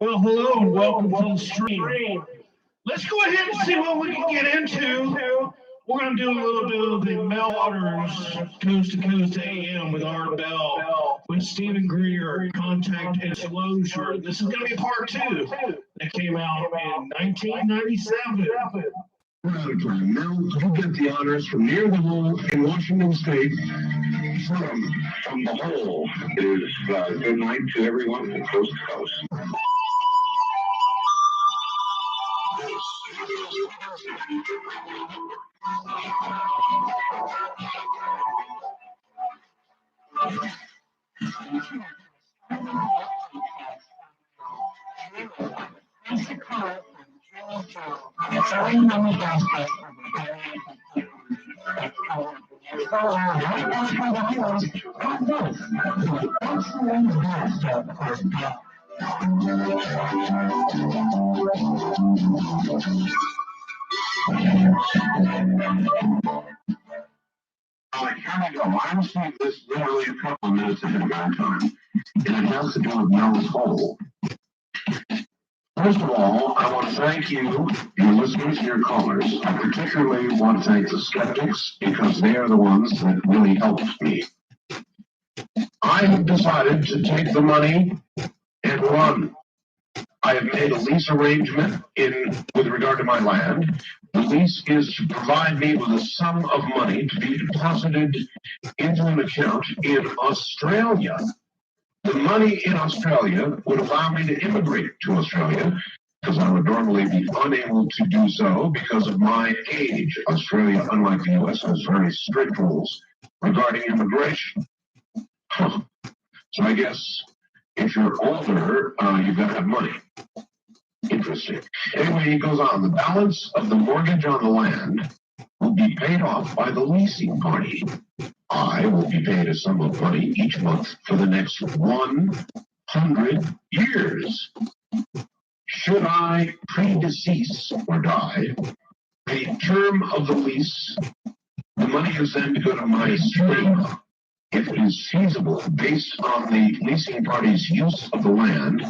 Well, hello and welcome to the stream. Let's go ahead and see what we can get into. We're going to do a little bit of the Mel Waters Coast to Coast AM with Art Bell, with Stephen Greer, Contact and Disclosure. This is going to be part two that came out in 1997. Mel, you get the honors from Near the Hole in Washington State. From the Hole is good night to everyone from coast to coast. Here we go. I'm seeing this literally a couple of minutes ahead of my time, and it has to do with Mel's Hole. First of all, I want to thank you, your listeners, your callers. I particularly want to thank the skeptics because they are the ones that really helped me. I have decided to take the money and run. I have made a lease arrangement with regard to my land. The lease is to provide me with a sum of money to be deposited into an account in Australia. The money in Australia would allow me to immigrate to Australia because I would normally be unable to do so because of my age. Australia, unlike the U.S., has very strict rules regarding immigration. So I guess if you're older, you've got to have money. Interesting. Anyway, he goes on. The balance of the mortgage on the land will be paid off by the leasing party. I will be paid a sum of money each month for the next 100 years. Should I predecease or die, the term of the lease, the money is then to go to my estate. If it is feasible, based on the leasing party's use of the land,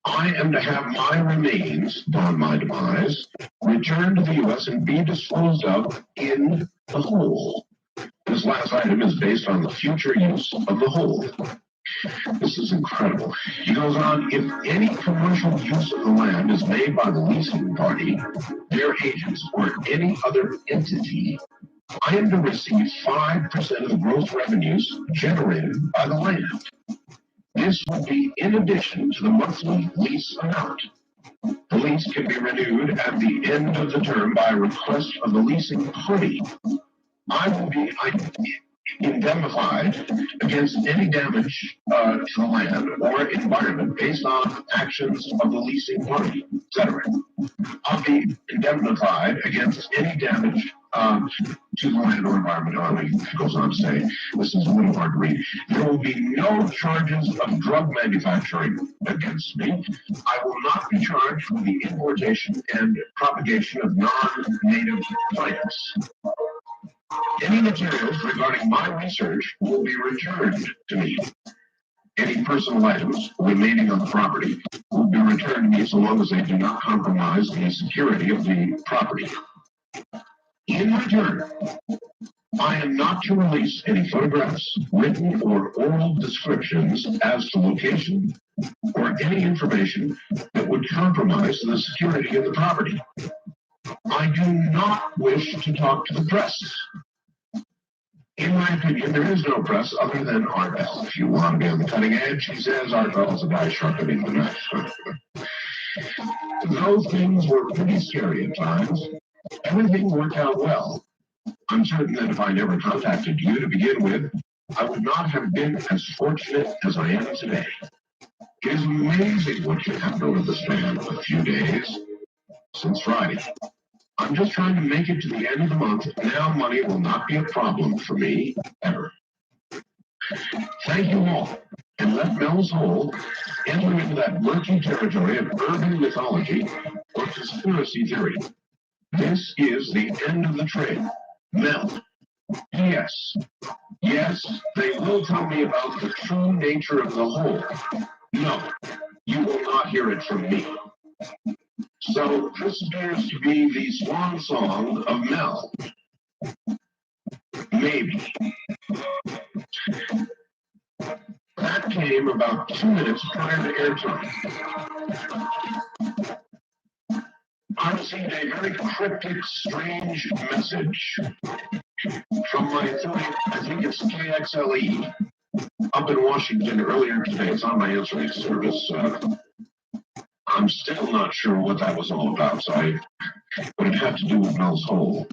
I am to have my remains, upon my demise, returned to the U.S. and be disposed of in the Hole. This last item is based on the future use of the Hole. This is incredible. He goes on, if any commercial use of the land is made by the leasing party, their agents, or any other entity, I am to receive 5% of the gross revenues generated by the land. This would be in addition to the monthly lease amount. The lease can be renewed at the end of the term by request of the leasing party. I will be indemnified against any damage to the land or environment based on actions of the leasing party, etc. I'll be indemnified against any damage to the land or environment. He goes on to say, this is a little hard to read. There will be no charges of drug manufacturing against me. I will not be charged with the importation and propagation of non-native plants. Any materials regarding my research will be returned to me. Any personal items remaining on the property will be returned to me so long as they do not compromise the security of the property. In return, I am not to release any photographs, written or oral descriptions as to location or any information that would compromise the security of the property. I do not wish to talk to the press. In my opinion, there is no press other than Art Bell. If you want to be on the cutting edge, he says, Art Bell is a guy sharpening the knife. Those things were pretty scary at times. Everything worked out well. I'm certain that if I never contacted you to begin with, I would not have been as fortunate as I am today. It is amazing what can happen over the span of a few days since Friday. I'm just trying to make it to the end of the month. Now money will not be a problem for me, ever. Thank you all, and let Mel's Hole enter into that murky territory of urban mythology or conspiracy theory. This is the end of the trail. Mel. Yes. Yes, they will tell me about the true nature of the Hole. No. you will not hear it from me. So this appears to be the swan song of Mel. Maybe. That came about 2 minutes prior to airtime. I received a very cryptic, strange message from my affiliate, I think it's KXLE, up in Washington earlier today. It's on my answering service. I'm still not sure what that was all about, but it had to do with Mel's Hole.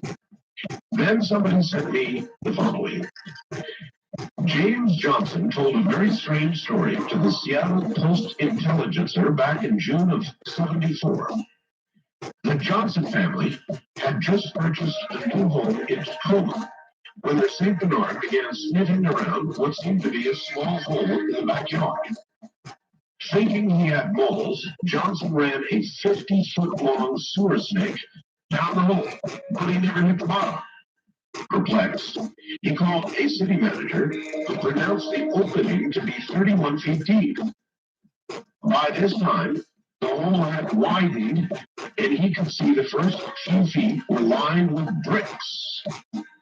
Then somebody sent me the following. James Johnson told a very strange story to the Seattle Post-Intelligencer back in June of '74. The Johnson family had just purchased a new home in Tacoma when their St. Bernard began sniffing around what seemed to be a small hole in the backyard. Thinking he had moles, Johnson ran a 50-foot-long sewer snake down the hole, but he never hit the bottom. Perplexed, he called a city manager who pronounced the opening to be 31 feet deep. By this time, the hole had widened, and he could see the first few feet were lined with bricks.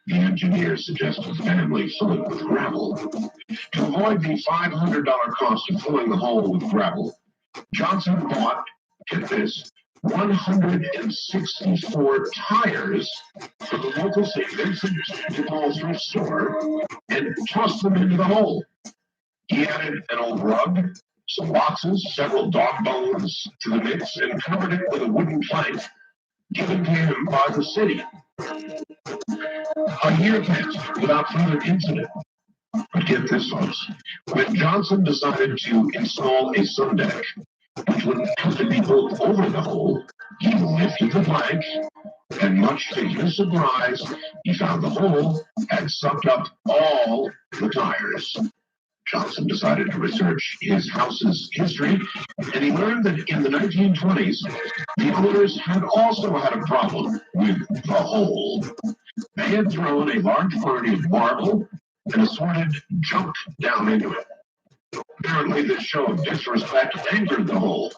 The engineer suggested the family fill it with gravel. To avoid the $500 cost of filling the hole with gravel, Johnson bought, get this, 164 tires from the local St. Vincent de Paul thrift store and tossed them into the hole. He added an old rug, some boxes, several dog bones to the mix, and covered it with a wooden plank given to him by the city. A year passed without further incident. But get this, folks. When Johnson decided to install a sun deck, which would have to be built over the hole, he lifted the plank, and much to his surprise, he found the hole had sucked up all the tires. Johnson decided to research his house's history, and he learned that in the 1920s, the owners had also had a problem with the hole. They had thrown a large quantity of marble and assorted junk down into it. Apparently, this show of disrespect angered the hole.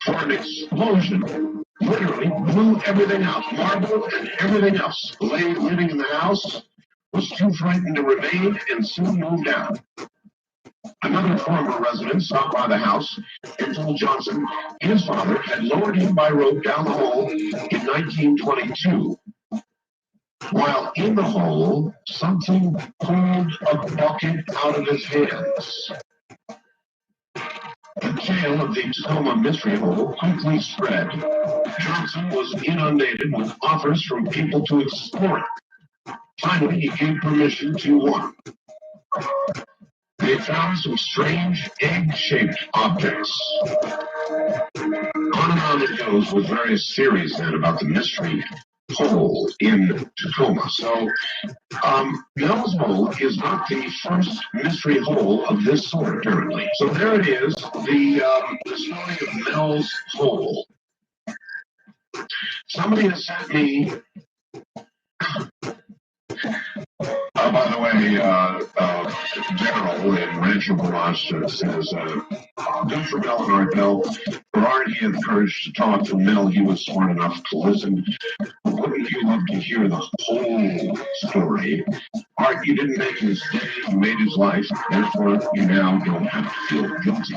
For an explosion literally blew everything out. Marble and everything else. The lady living in the house was too frightened to remain and soon moved out. Another former resident stopped by the house and told Johnson his father had lowered him by rope down the hole in 1922. While in the hole, something pulled a bucket out of his hands. The tale of the Tacoma Mystery Hole quickly spread. Johnson was inundated with offers from people to explore it. Finally, he gave permission to one. They found some strange egg-shaped objects. On and on it goes with various theories then about the mystery hole in Tacoma. So, Mel's Hole is not the first mystery hole of this sort, apparently. So there it is, the story of Mel's Hole. Somebody has sent me. By the way, Daryl in Rancho Mirage says, good for Mel and Art Bell. For Art, he had the courage to talk. For Mel, he was smart enough to listen. Wouldn't you love to hear the whole story? Art, you didn't make his day, you made his life. Therefore, you now don't have to feel guilty.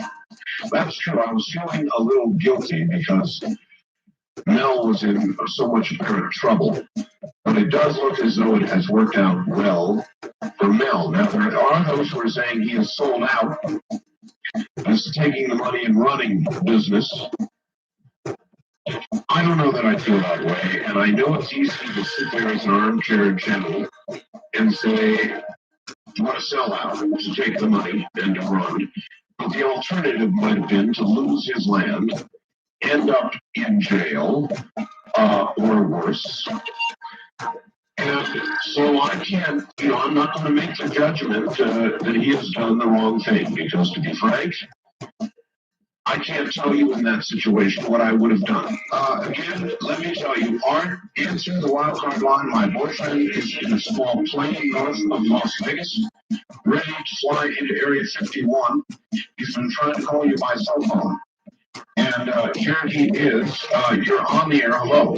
That's true. I was feeling a little guilty because Mel was in so much apparent trouble. But it does look as though it has worked out well for Mel. Now, there are those who are saying he is sold out. He's taking the money and running the business. I don't know that I feel that way, and I know it's easy to sit there as an armchair general and say, what a sellout to take the money and to run. But the alternative might have been to lose his land, end up in jail, or worse. And so I can't, I'm not going to make the judgment that he has done the wrong thing, because to be frank, I can't tell you in that situation what I would have done. Again, let me tell you, Art, answer the wild card line. My boyfriend is in a small plane north of Las Vegas. ready to fly into Area 51. He's been trying to call you by cell phone. And here he is. You're on the air. Hello.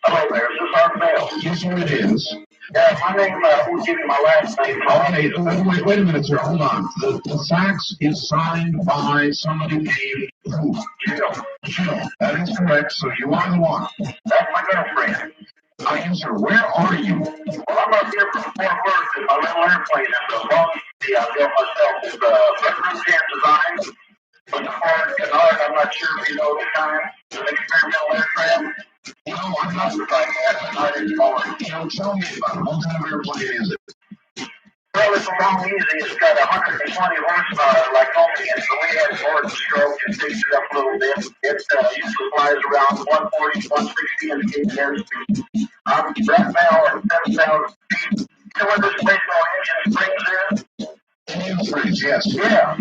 Hello there. Is this Art Bell? Yes, sir, it is. Yeah, my name, we'll give you my last name. Okay, wait a minute, sir. Hold on. The fax is signed by somebody named who? Jill. That is correct. So you are the one. That's my girlfriend. Yes, sir. Where are you? Well, I'm up here from Fort Worth in my little airplane. And the long I built myself is bedroom can design. With the Ford Canard, I'm not sure if you know the kind. It's an experimental aircraft. No, I'm not surprised that. I didn't know it. Tell me about it. What kind of airplane is it? Well, it's a long easy. It's got 120 horsepower like only, and so we had board stroke and fixed it up a little bit. It usually flies around 140, 160 in the gauge airspeed. Right now at 7,000 feet. You know where this baseball engine springs in? Engine springs, yes. Yeah.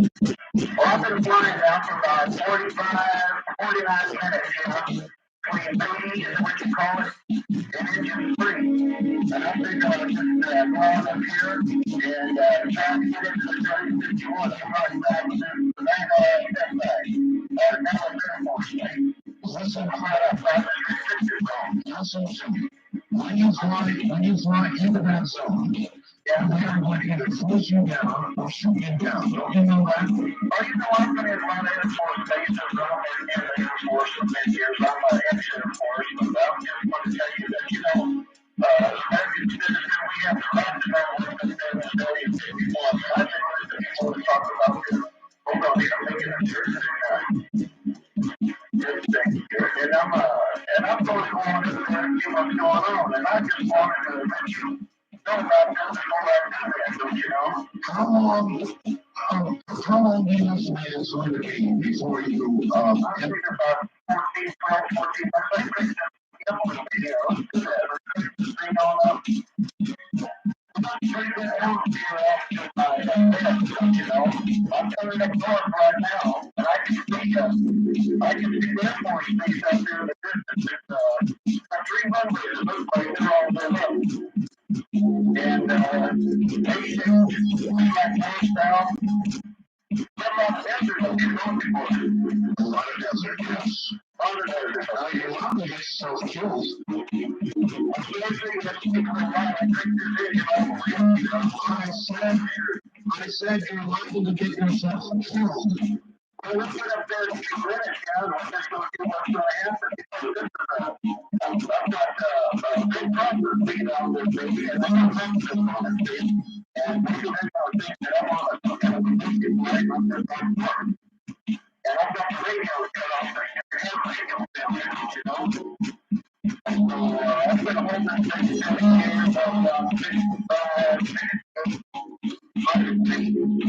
Well, I've been flying now for about 49 minutes, between B, is what you call it, and engine free. And I think I was just going up here and trying to get into the 3051. I'm back to the now Air Force Base. Listen, I'm restricted zone. Listen to me. When you fly into that zone, they're going to either force you down or shoot you down. Don't you know that? Oh, you know, I've been in a lot of Air Force bases. I've been in the Air Force for many years. I'm an ex-Air Force, but I just want to tell you that, American citizen, we have the right to know what the Area 51. I think the people who talk about this, hold on, I'm making a jersey. Interesting. And I'm going to go on to see what's going on, and I just wanted to let you know about this before I do that, you know. How long do you estimate it's going to be before you, I think about 14 months. I'm coming up north right now, and I can see Air Force Base out there in the distance. It's 3 runways. It looks like they're all lit up. And they got north south. There's a lot of desert up here, don't you? A lot of desert, yes. A lot of desert. You're not going to get yourself killed. I said you're liable to get yourself killed. Well, let's get up there and get British, guys. Let's just go see what's going to happen. I've got a big process being out there, baby, and I'm going to make this on it, baby. And maybe they're going to think that I'm on a kind of a biscuit right on this one. And I've got the radio cut off there. Radio down there, So I've been holding this thing 7 years of 55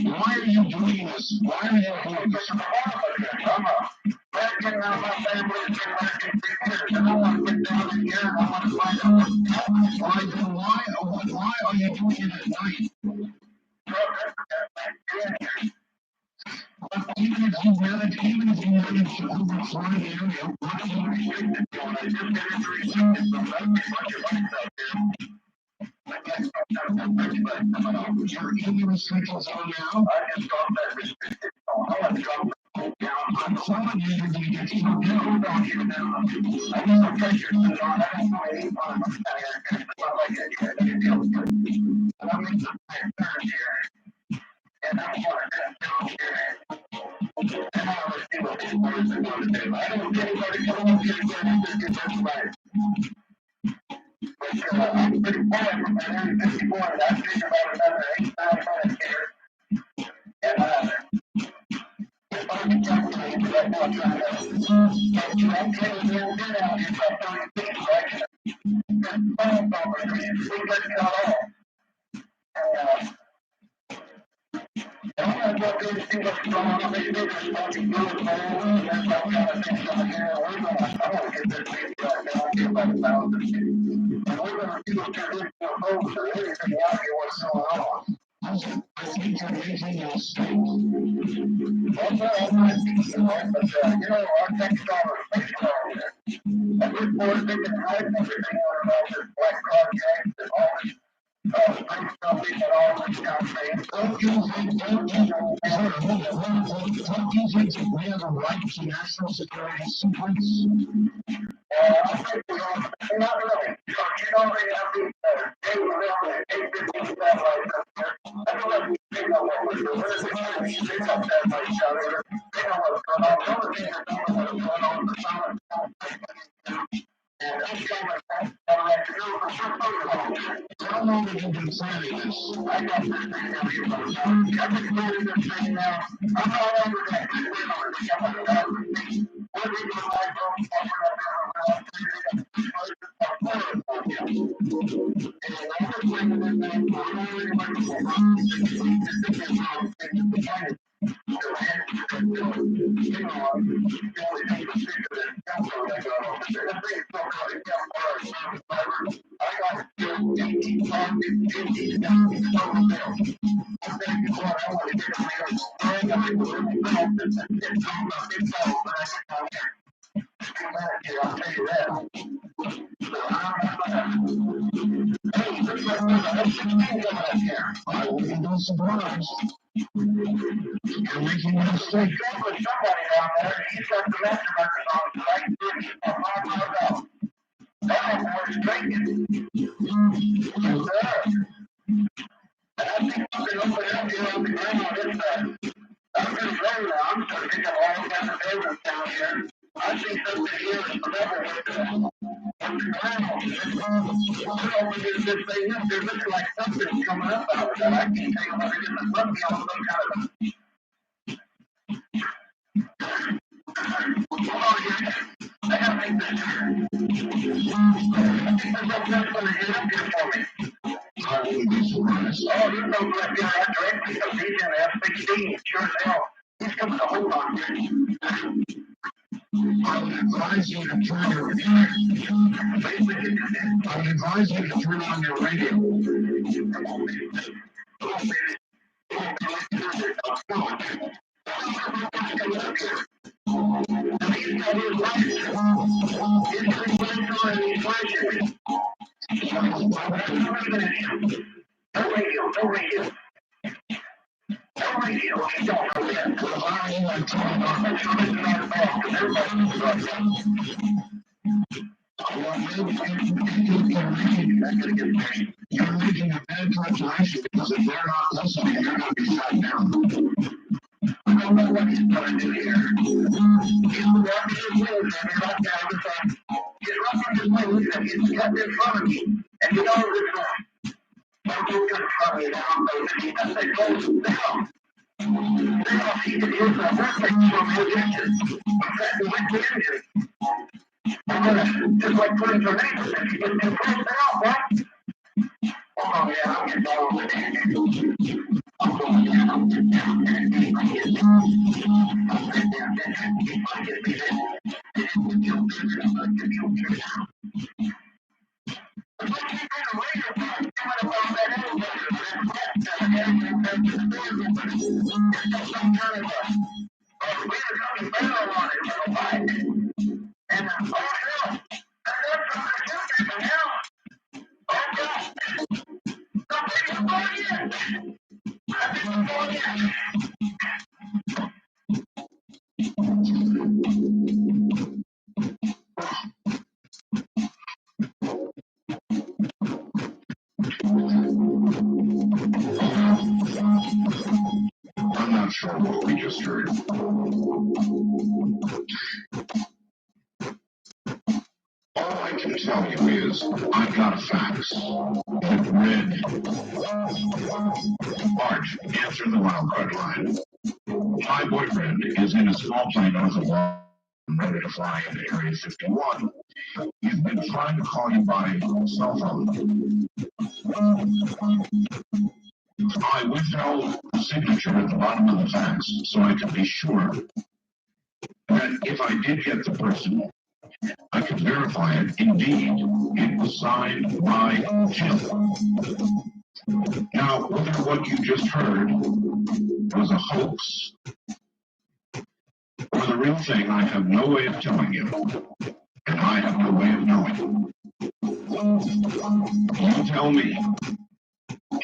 Why are you doing this? Why are you doing this? I'm back getting out of my family and getting back in 3 years. And I want to get down in here and I want to find out what's happening. Why are you doing it at night? Even if you manage to overfly the area, what are you restricted to? And I just get into restricted, so that's a bunch of lights out there. You're in the restricted zone now? I just got that restricted zone. I want to drop the down. I'm telling you, you're going to get shut down down here now. I need some pressure to it on. I don't know any fun. I'm not like that here. I can deal with it. And I'm in the third here. And I'm going to cut down here. And I want to see what these birds are going to do. I don't see anybody coming up here and just get this right. But I'm pretty bored from that area 54, and I think about another 8-9 minutes here. And if I can calculate right now, I'm trying to I'm getting a little bit out here about 30 feet, right? And phone numbers, we got it all. And I'm going to go there and see what's going on. Maybe they're smoking blue and and there's all kind of things on here. We're going to, I want to get this baby right now. I'll get about 1,000 feet. And we're going to do a traditional approach or anything out here what's going on. I think you're making a mistake. Also, I'm not thinking right, but, our next dollar space car here. And we're thinking right everything on all this black car gangs and all this Don't you think that we have a right to national security secrets? Not really. So you already have these satellites up there. I don't know if they know what we're doing. They know satellites out there. They know what's going on. The only thing that don't know what's going on is the solid. And that's kind of how long have you been planning this? I got this thing down here by the time. I've been planning this thing now. I'm not over that. I'm a thousand feet. What are you doing, Michael? I'll tell you that. I wouldn't be surprised. You're making a mistake. Somebody down there, he's got the mastermind on the right bridge. I'm not going out. That boy's drinking. Yes, sir. And I think something opened up here on the ground on this side. I'm going to go now. I'm starting to pick up all kinds of buildings down here. I think something here is clever with the ground. This thing up, they're looking like something's coming up out of that. I can't tell you what it is. It must be on some kind of I gotta make this turn. I think there's no place going to get up here for me. I wouldn't be surprised. Oh, there's no place here right directly because he's in the F-16. Sure as hell. He's coming to hold on here. I would advise you to turn your I would advise you to turn on your radio. No radio, no radio. No radio, you don't know that. Because I am turning on you're making a bad calculation because if they're not listening, you're going to be shut down. I don't know what he's going to do here. He's walking his wheels and he's up down the side. He's rubbing his wheels and he's cut in front of me. And you know this one. Don't get in front of me now, baby. I say, go down. Now he can hear the working from his engine. In fact, he went to engine. Just like putting tornadoes, if you get too close now, what? Oh, yeah, I'll get down with it. I'm going down. I'm not sure what we just heard. All I can tell you is I got a fax. It read, Marge, answer the wildcard line. My boyfriend is in a small plane north of Washington, ready to fly into Area 51. He's been trying to call you by cell phone. I withheld the signature at the bottom of the fax so I could be sure that if I did get the person, I could verify it. Indeed, it was signed by Jim. Now, whether what you just heard was a hoax or the real thing, I have no way of telling you. And I have no way of knowing. You tell me.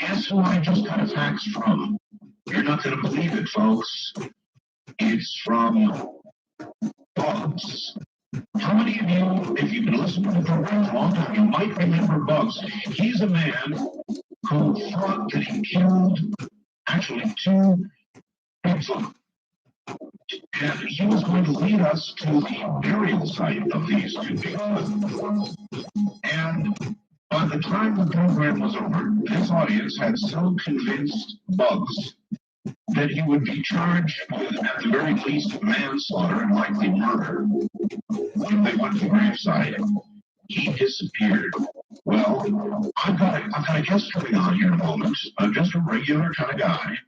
guess who I just got a fax from? You're not going to believe it, folks. It's from Bugs. How many of you, if you've been listening to the program for a long time, you might remember Bugs. He's a man who thought that he killed actually two Bigfoot. And he was going to lead us to the burial site of these two Bigfoot. And by the time the program was over, this audience had so convinced Bugs that he would be charged with, at the very least, manslaughter and likely murder when they went to the gravesite. He disappeared. Well, I've got a guest coming on here in a moment. I'm just a regular kind of guy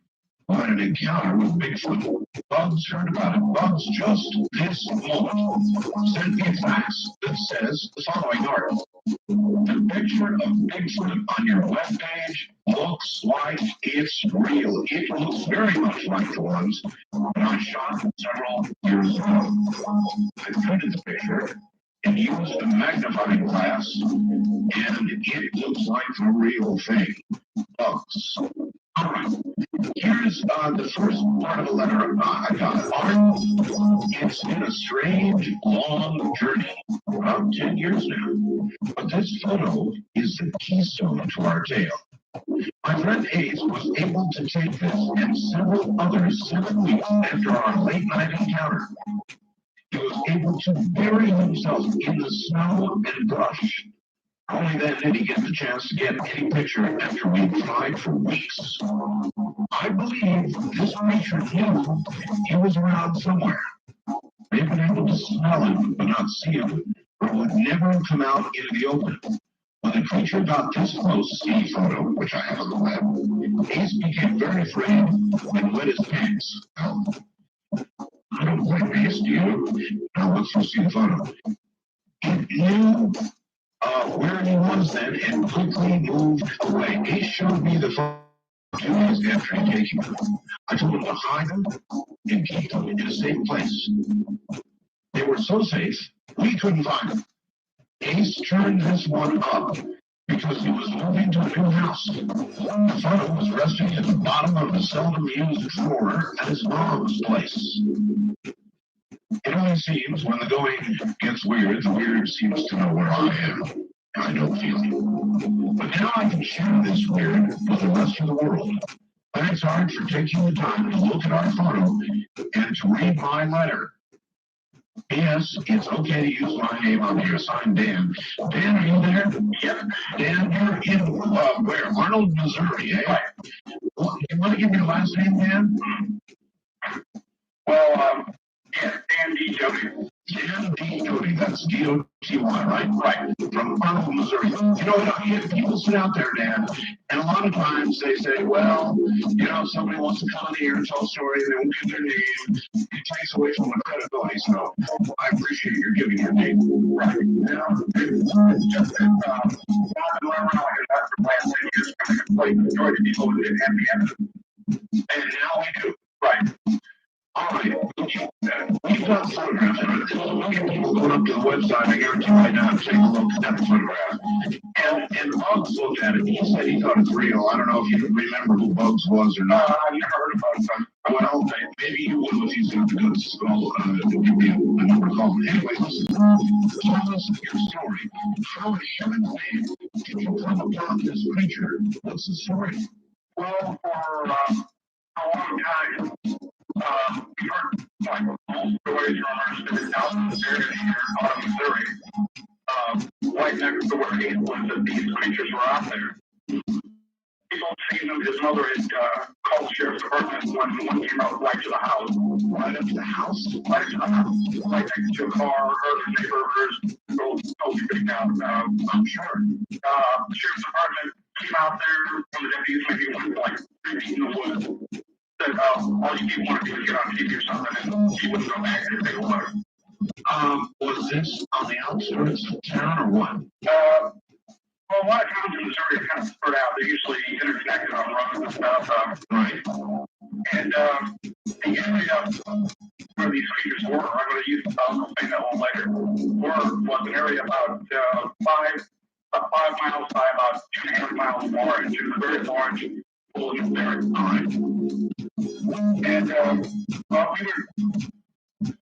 who had an encounter with Bigfoot. Bugs heard about it. Bugs just this moment sent me a fax that says the following article. The picture of Bigfoot on your webpage looks like it's real. It looks very much like the ones that I shot several years ago. I printed the picture and used a magnifying glass, and it looks like the real thing. Bugs. All right. Here's the first part of a letter I got. It's been a strange, long journey, about 10 years now. But this photo is the keystone to our tale. My friend Ace was able to take this and several others 7 weeks after our late night encounter. He was able to bury himself in the snow and brush. Only then did he get the chance to get any picture after we tried for weeks. I believe this creature knew he was around somewhere. They've been able to smell him but not see him, or it would never have come out into the open. When the creature got this close to the photo, which I have on the web, Ace became very afraid and wet his pants. I don't blame Ace, do you? Now let's see the photo. It knew where he was then and quickly moved away. Ace showed me the photo 2 days after he taken them. I told him to hide them and keep them in a safe place. They were so safe, we couldn't find them. Ace turned this one up because he was moving to a new house. The photo was resting at the bottom of the seldom used drawer at his mom's place. It only seems when the going gets weird, the weird seems to know where I am. I know the feeling. But now I can share this weird with the rest of the world. Thanks, Art, for taking the time to look at our photo and to read my letter. Yes, it's okay to use my name on here. Signed Dan. Dan, are you there? Yep. Dan, you're in where? Arnold, Missouri, eh? Right. Well, you want to give your last name, Dan? Well, yeah, Dan D. Jody. Dan D. Jody, that's D-O-T-Y, right? Right. From Arnold, Missouri. People sit out there, Dan, and a lot of times they say, well, somebody wants to come in here and tell a story, they won't give their name. It takes away from the credibility, so I appreciate your giving your name. Right. It's just that, I've been running around like a doctor for the last 10 years, trying to explain the majority of people who didn't have the evidence. And now we do. Right. All right, we've got photographs. We'll get people going up to the website. I guarantee right now to take a look at the photograph. And Bugs looked at it. He said he thought it's real. I don't know if you remember who Bugs was or not. I've never heard about him. Well, maybe you will if he's got the goods. Give me a number to call. Anyway, listen. Tell us your story. How in heaven's name did you come upon this creature? What's the story? Well, for a long time. We heard like most stories from our out in this area here out of Missouri. Right next to where he was that these creatures were out there. People seen them. His mother had called the sheriff's department when one came out right to the house. Right up to the house? Right to the house. Right next to a car, other neighbors, totally picked out. I'm sure. The sheriff's department came out there, one of the deputies maybe went like 3 feet in the woods. Said, all you people want to do is get on TV or something, and he wouldn't go back and take a look. Was this on the outskirts of town or what? Well, a lot of towns in Missouri are kind of spread out. They're usually interconnected on roads and stuff. Right. And the area where these creatures were, I'm going to use, I'll say that one later, was an area about 5 about 5 miles by about 2.5 miles more, and just a very large bullet there. All right. And well, we were,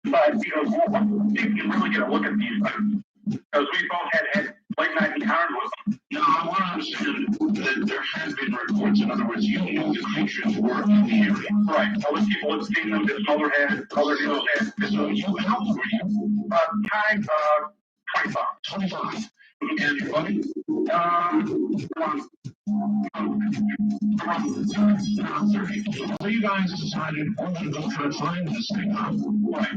but if you really get a look at these things, because we both had late night encounters with them. Now, I want to understand that there had been reports. In other words, you knew the creatures were in the area. Right. Other people had seen them. This mother had, other people had. So you, how old were you? 25. 25. And your buddy? Around 30. So you guys decided we're going to go try to find this thing, huh? Right.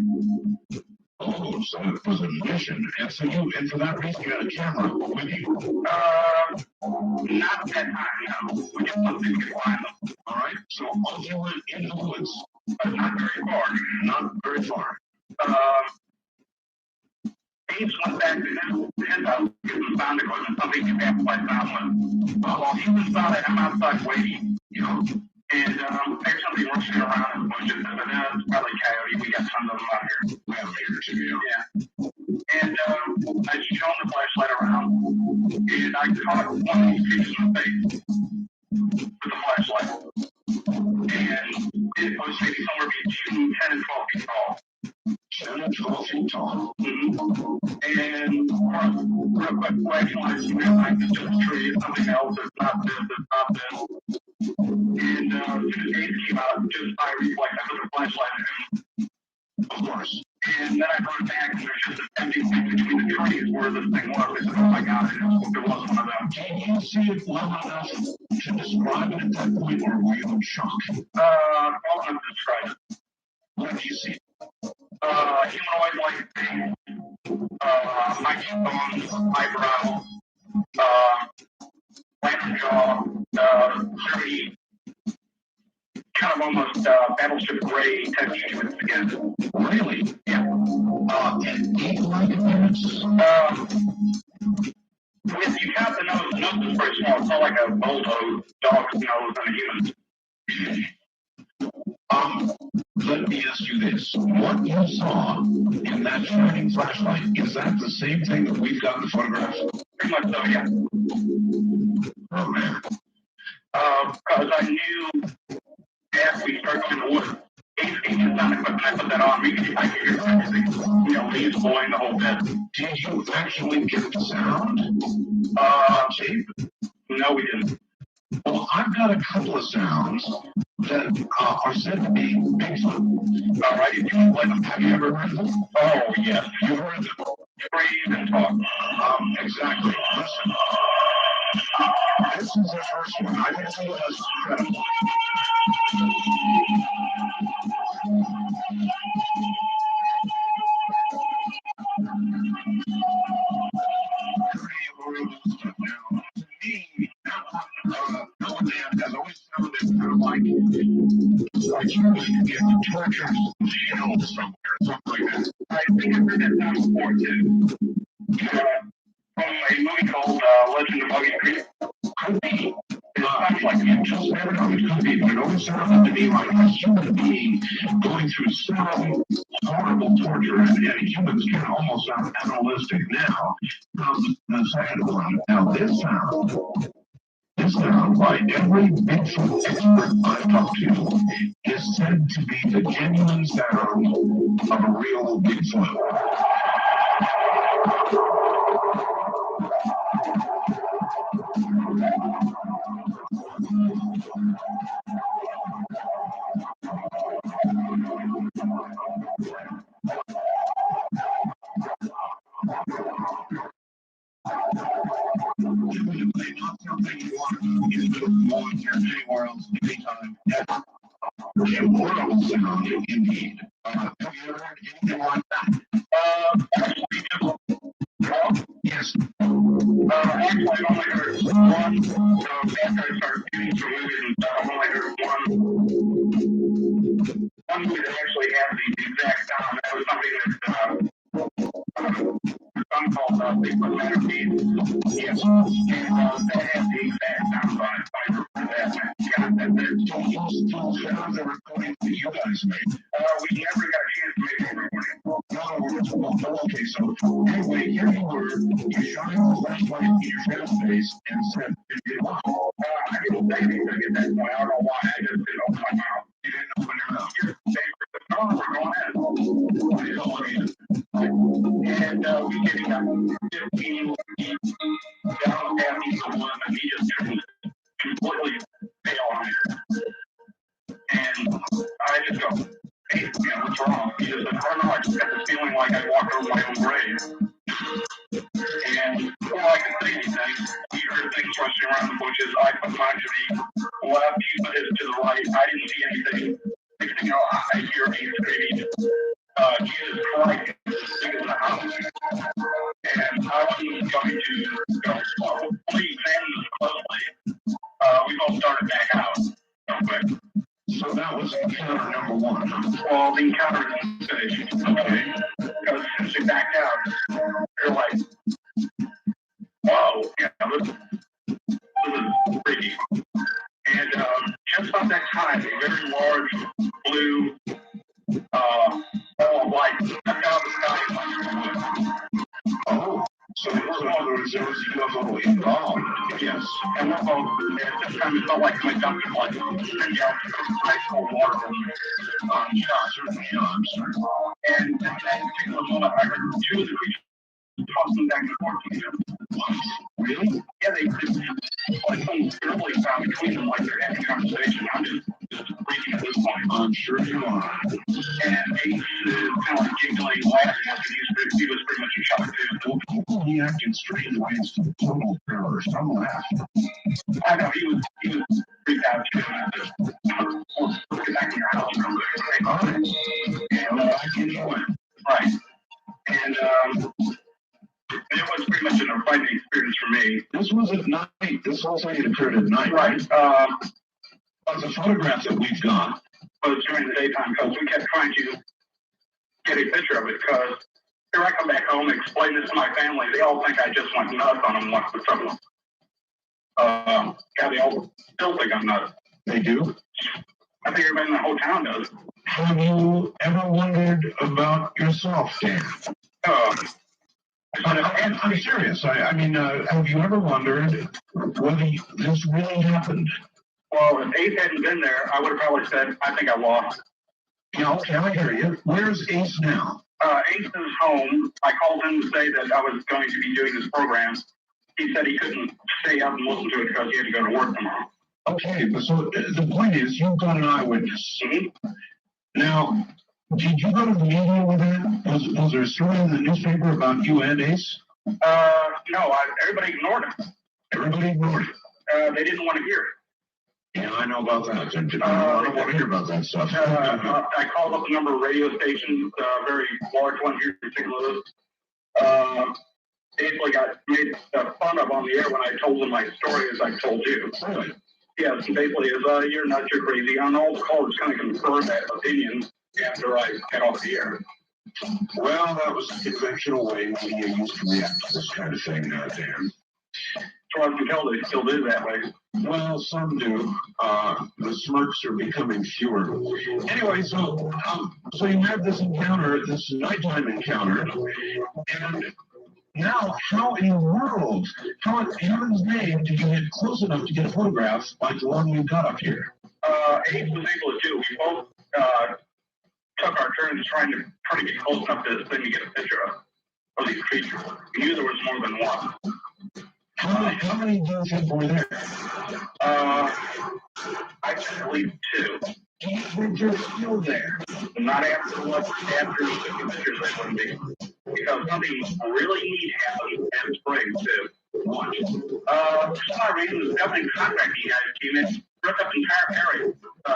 Oh, so it was a mission. And so you, and for that reason, you had a camera with you? Not that time, no. We just wanted to get find them. All right. So off you went in the woods, but not very far. Not very far. Ace went back to his house, he was found it wasn't something he had by someone. While he was found it, I'm outside waiting, you know, and there's something rushing around in the bushes, but it's probably coyote. We got tons of them out here. We have them here too, yeah. And I shone the flashlight around, and I caught one of these creatures in the face with the flashlight. And it was maybe somewhere between 10 and 12 feet tall. 10 and 12 feet tall. Mm-hmm. And real quick, flashlights, you know, like it's just a tree, it's something else, it's not this, it's not this. And as soon as Ace came out, just by reflex, I put the flashlight in him. Of course. And then I brought it back, and there's just an empty space between the trees where this thing was. I said, oh my God, it was one of them. Can you see it well enough to describe it at that point, or were you in shock? Well enough to describe it. What do you see? Humanoid-like thing, high bones, eyebrows, lantern jaw, very kind of almost battleship gray texture to its skin. Really? Yeah. And ape-like appearance? If you count the nose is very small. It's not like a bulldog dog's nose on a human. Let me ask you this. What you saw in that shining flashlight, is that the same thing that we've got in the photographs? Pretty much so, yeah. Oh, man. Because I knew as we started in the woods, Ace sound equipment, I put that on, I could hear everything. You know, leaves blowing the whole bed. Did you actually get the sound? Tape? No, we didn't. Well, I've got a couple of sounds that are said to be Bigfoot. All right, if you play them, have you ever heard them? Oh, yes. You've heard them. Breathe and talk. Exactly. Listen. This is the first one. I think it's incredible. Now, to me, that one has always sounded kind of like you could get tortured hell somewhere, something like that. I think I've heard that sound before, too. From a movie called Legend of Buggy Creek. Could be. It sounds like you just never know. It could be, but it always sounded to me like a human being going through some horrible torture, and humans can almost sound animalistic now. The second one. Now, this sound by every Bigfoot expert I've talked to is said to be the genuine sound of a real Bigfoot. Typically not something you want to volunteer anywhere else, anytime, ever. A world sound, indeed. Have you ever heard anything like that? Yes. Actually, I only heard one. So after I started getting some movies, I've only heard one movie that actually had the exact sound. That was something that some called Bigfoot Masterpiece. Yes. And that had the exact sound on it. So I remember that. Yeah, those sounds are recordings that you guys made. We never got a chance to make a recording. In other words, well, okay, Okay, so anyway, here you were, you shot him the flashlight in your shadow's face and said, "Wow." I didn't say anything at that point. I don't know why. I just didn't open my mouth. You didn't open your mouth. Your favorite. No, we're going in. I didn't want to. And we did about 15 feet down the path each one, and he just turned completely pale on me. And I just go, "Hey, man, what's wrong?" He just said, "I don't know, I just got this feeling like I walked over my own grave." And before I could say anything, we heard things rushing around the bushes. I put mine to the left, he put his to the right. I didn't see anything. Next thing you know, I hear me screaming, "Jesus Christ," in the house. And I wasn't going to fully examine this closely. We both started back out real quick. So that was encounter number one. Well, the encounter is finished. Okay. Because since we backed out, they're like, "Whoa, yeah, this is freaky." And just about that time, a very large blue ball of light stepped out of the sky and went. Oh. So there was a UFO involved. Yes. And we're both, at this time, it felt like my dumpster like and yelled ice cold water from yeah, certainly, I'm sorry. And at that particular moment, I heard two of the creatures tossing back and forth to each other. What? Really? Yeah, they like some scribbling sound between them, like they're having a conversation. I'm just freaking at this point. I'm sure you are. And Ace is kind of like giggling, laughing, he was pretty much in shock too. People react in strange ways to total terror. Some laugh. I know he was freaked out too. Let's get back in your house real quick. All right. And back in he went. Right. And it was pretty much a frightening experience for me. This was at night. This whole thing occurred at night. Right. The photograph that we've got was during the daytime because we kept trying to get a picture of it because here I come back home and explain this to my family. They all think I just went nuts on them once with something. Yeah, they all still think I'm nuts. They do? I think everybody in the whole town does. Have you ever wondered about yourself, Dan? I'm serious. I mean, have you ever wondered whether this really happened? Well, if Ace hadn't been there, I would have probably said, "I think I lost." Yeah, okay, I hear you. Where's Ace now? Ace is home. I called him to say that I was going to be doing this program. He said he couldn't stay up and listen to it because he had to go to work tomorrow. Okay, but so the point is, you've got an eyewitness. Mm-hmm. Now, did you go to the media with that? Was there a story in the newspaper about you and Ace? No, everybody ignored it. Everybody ignored it? They didn't want to hear it. Yeah, I know about that. I don't want to hear about that stuff. I called up a number of radio stations, very large one here in St. Louis. Basically got made fun of on the air when I told them my story as I told you. Really? Yes, basically is you're nuts, you're crazy. On all the callers kind of confirmed that opinion after I got off the air. Well, that was the conventional way media used to react to this kind of thing, Dan. As far as I can tell, they still do that way. Well, some do. The smirks are becoming fewer. Anyway, so you had this encounter, this nighttime encounter, and now how in the world, how in heaven's name did you get close enough to get a photograph like the one you got up here? Ace was able to do. We both took our turns trying to get close enough to this thing to get a picture of these creatures. We knew there was more than one. How many do you think were there? I believe two. Do you think they're still there? Not after the pictures they wouldn't be. Because something really neat happened at spring too. What? For some reason, the government contracting guys came in, ripped up the entire area. A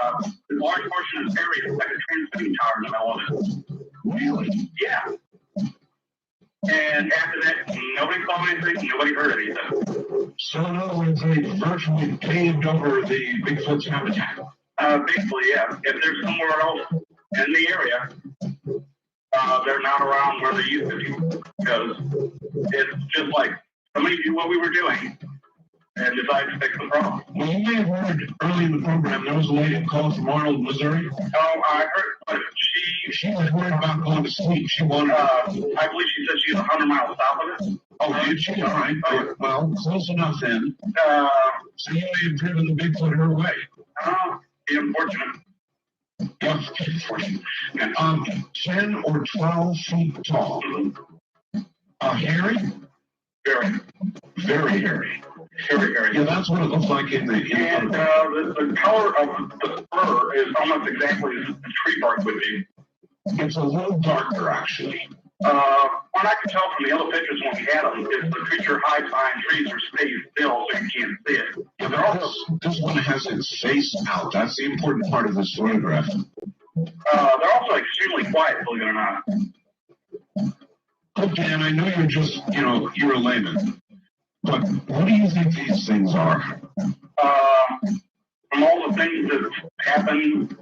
large portion of this area is like a transmitting tower in the middle of it. Really? Yeah. And after that, nobody saw anything, nobody heard anything. So in other words, they virtually paved over the Bigfoot's habitat. Basically, yeah. If there's somewhere else in the area, they're not around where they used to be. Because it's just like somebody did what we were doing and decided to fix the problem. Well, you may have heard early in the program, there was a lady called from Arnold, Missouri. Oh, I heard, but She was worried about going to sleep. She wanted. I believe she said she's 100 miles south of it. Oh, did she? All right. Well, close enough then. So you may have driven the Bigfoot her way. Be unfortunate. Yes, unfortunate. 10 or 12 feet tall. Hairy? Very. Very hairy. Very, very. Yeah, that's what it looks like in the. And the color of the fur is almost exactly as the tree bark would be. It's a little darker, actually. What I can tell from the other pictures when we had them is the creature hides behind trees or stays still so you can't see it. Yeah, this one has its face out. That's the important part of this photograph. They're also extremely quiet, believe it or not. Look, Dan, I know you're just, you're a layman. But what do you think these things are? From all the things that happen,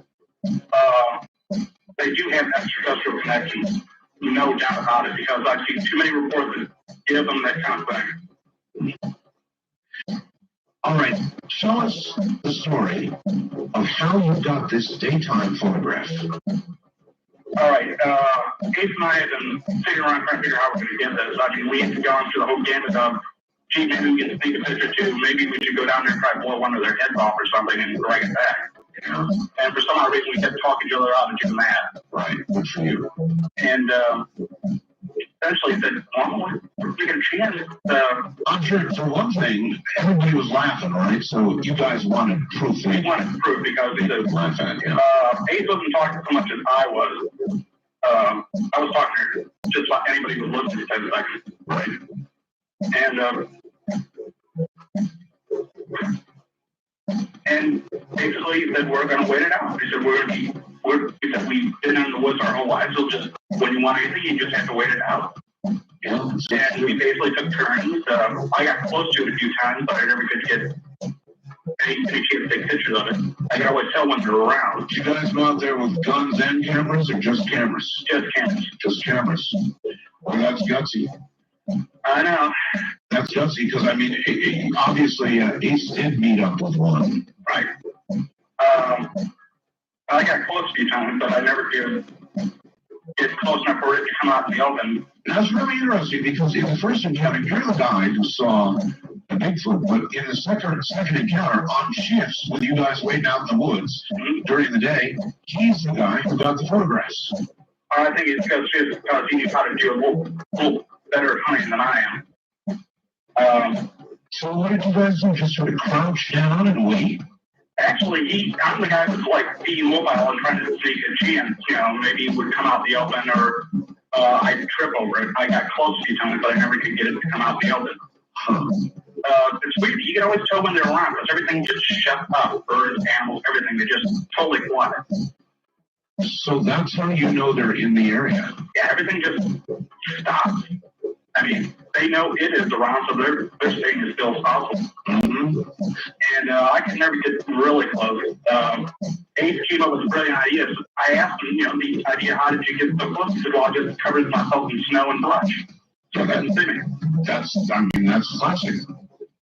they do have extraterrestrial connections. No doubt about it, because I've seen too many reports that give them that kind of thing. All right, show us the story of how you got this daytime photograph. All right, Ace and I have been figuring around trying to figure out how we're going to get this. I mean, we had gone through the whole gamut of, gee, maybe we can take a picture too. Maybe we should go down there and try to blow one of their heads off or something and drag it back. Yeah. And for some odd reason, we kept talking each other out and doing that. Right, good for you. And eventually said, well, we got a chance. I'm sure, for one thing, everybody was laughing, right? So you guys wanted proof. We wanted proof because they said, laugh at, yeah. Ace wasn't talking so much as I was. I was talking just like anybody who looked at 10 seconds. Right. And basically said, we're going to wait it out. He said, we've been in the woods our whole lives, so just when you want anything, you just have to wait it out. Yeah. And we basically took turns. I got close to it a few times, but I never could get any chance to take pictures of it. I could always tell when they're around. Did you guys go out there with guns and cameras, or just cameras? Just cameras. Just cameras. Well, that's gutsy. I know. That's gutsy because, I mean, obviously, Ace did meet up with one. Right. I got close a few times, but I never could get close enough for it to come out in the open. That's really interesting because in the first encounter, you're the guy who saw the Bigfoot, but in the second encounter, on shifts with you guys waiting out in the woods during the day, he's the guy who got the photographs. I think it's because he knew how to do a little better hunting than I am. So what did you guys do? Just sort of crouch down and wait? Actually, I'm the guy who's like being mobile and trying to take a chance. Maybe he would come out the open or I'd trip over it. I got close a few times, but I never could get it to come out the open. It's weird. You can always tell when they're around because everything just shuts up. Birds, animals, everything. They're just totally quiet. So that's how you know they're in the area? Yeah, everything just stops. I mean, they know it is around, so they're staying as still as possible. Mm-hmm. And I could never get really close. Ace came up with a brilliant idea. So I asked him, the idea, how did you get so close? He said, well, I just covered myself in snow and brush. So that's see me. That's classic.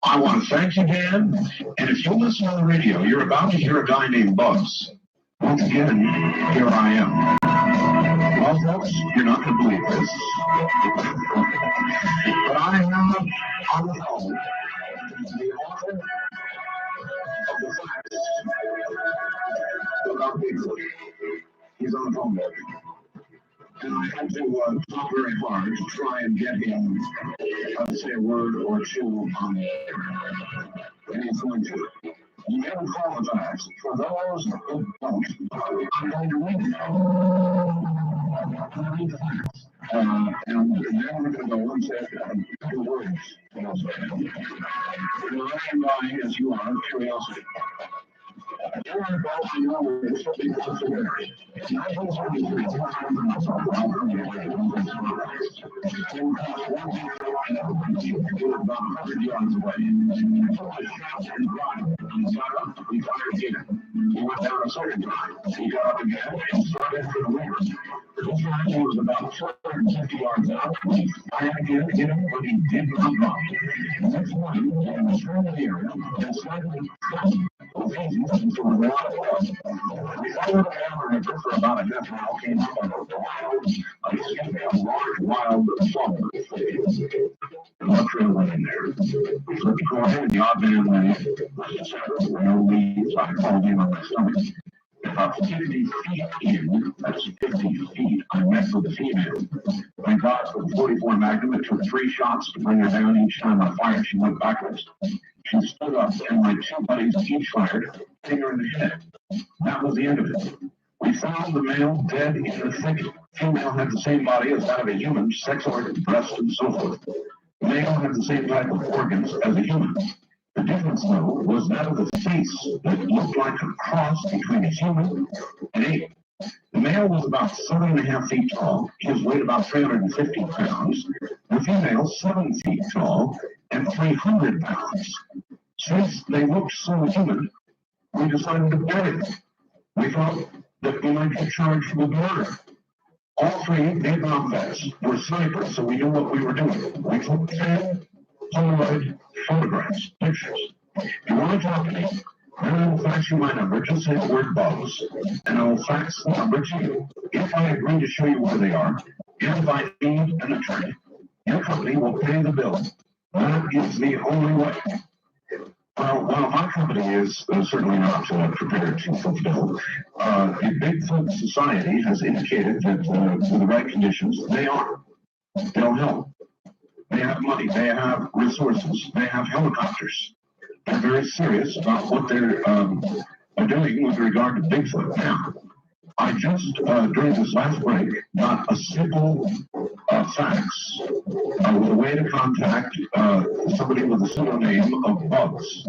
I want to thank you, Dan. And if you listen on the radio, you're about to hear a guy named Bugs. Once again, here I am. Well, folks, you're not going to believe this. But I have on the phone the author of the facts about Bigfoot. He's on the phone there. And I had to talk very hard to try and get him to say a word or two on the air. And he's going to. You haven't called the facts. For those who don't, I'm going to read them. I'm going to read the facts. And then we're going to go and say a few words. I am buying, as you are, curiosity. There are about I know there's something close to there. In 1973, about 100 yards away. He took a shot and drive. He got up, he fired again. He went down a second time. He got up again and started for the river. This time he was about 450 yards out. Fired again, hit him, but he did not drop. The next morning, he returned to the area and slightly crossed over feces into the water. We followed the river for about a half mile, came up on a large wild plum. Look around in there. We flipped a coin, and the odd man there were no leaves. I called him on my stomach. About 50 feet in, that's 50 feet, I met with the female. I got with 44 Magnum. It took 3 shots to bring her down. Each time I fired, she went backwards. She stood up, and my 2 buddies each fired, hitting her in the head. That was the end of it. We found the male dead in the thicket. Female had the same body as that of a human, sex organ, breast, and so forth. The male had the same type of organs as a human. The difference, though, was that of the face that looked like a cross between a human and an ape. The male was about 7.5 feet tall. His weight about 350 pounds. The female, 7 feet tall and 300 pounds. Since they looked so human, we decided to bury them. We thought that we might get charged with murder. All 3 Vietnam vets were snipers, so we knew what we were doing. We took 10 Polaroid photographs, pictures. If you want to talk to me, then I will fax you my number. Just say the word Bugs, and I will fax the number to you. If I agree to show you where they are, and if I need an attorney, your company will pay the bill. That is the only way. Well, while my company is certainly not prepared to fulfill, the Bigfoot Society has indicated that with the right conditions, they are. They'll help. They have money, they have resources, they have helicopters. They're very serious about what they're doing with regard to Bigfoot. Now, I just, during this last break, got a simple fax with a way to contact somebody with the pseudonym of Bugs.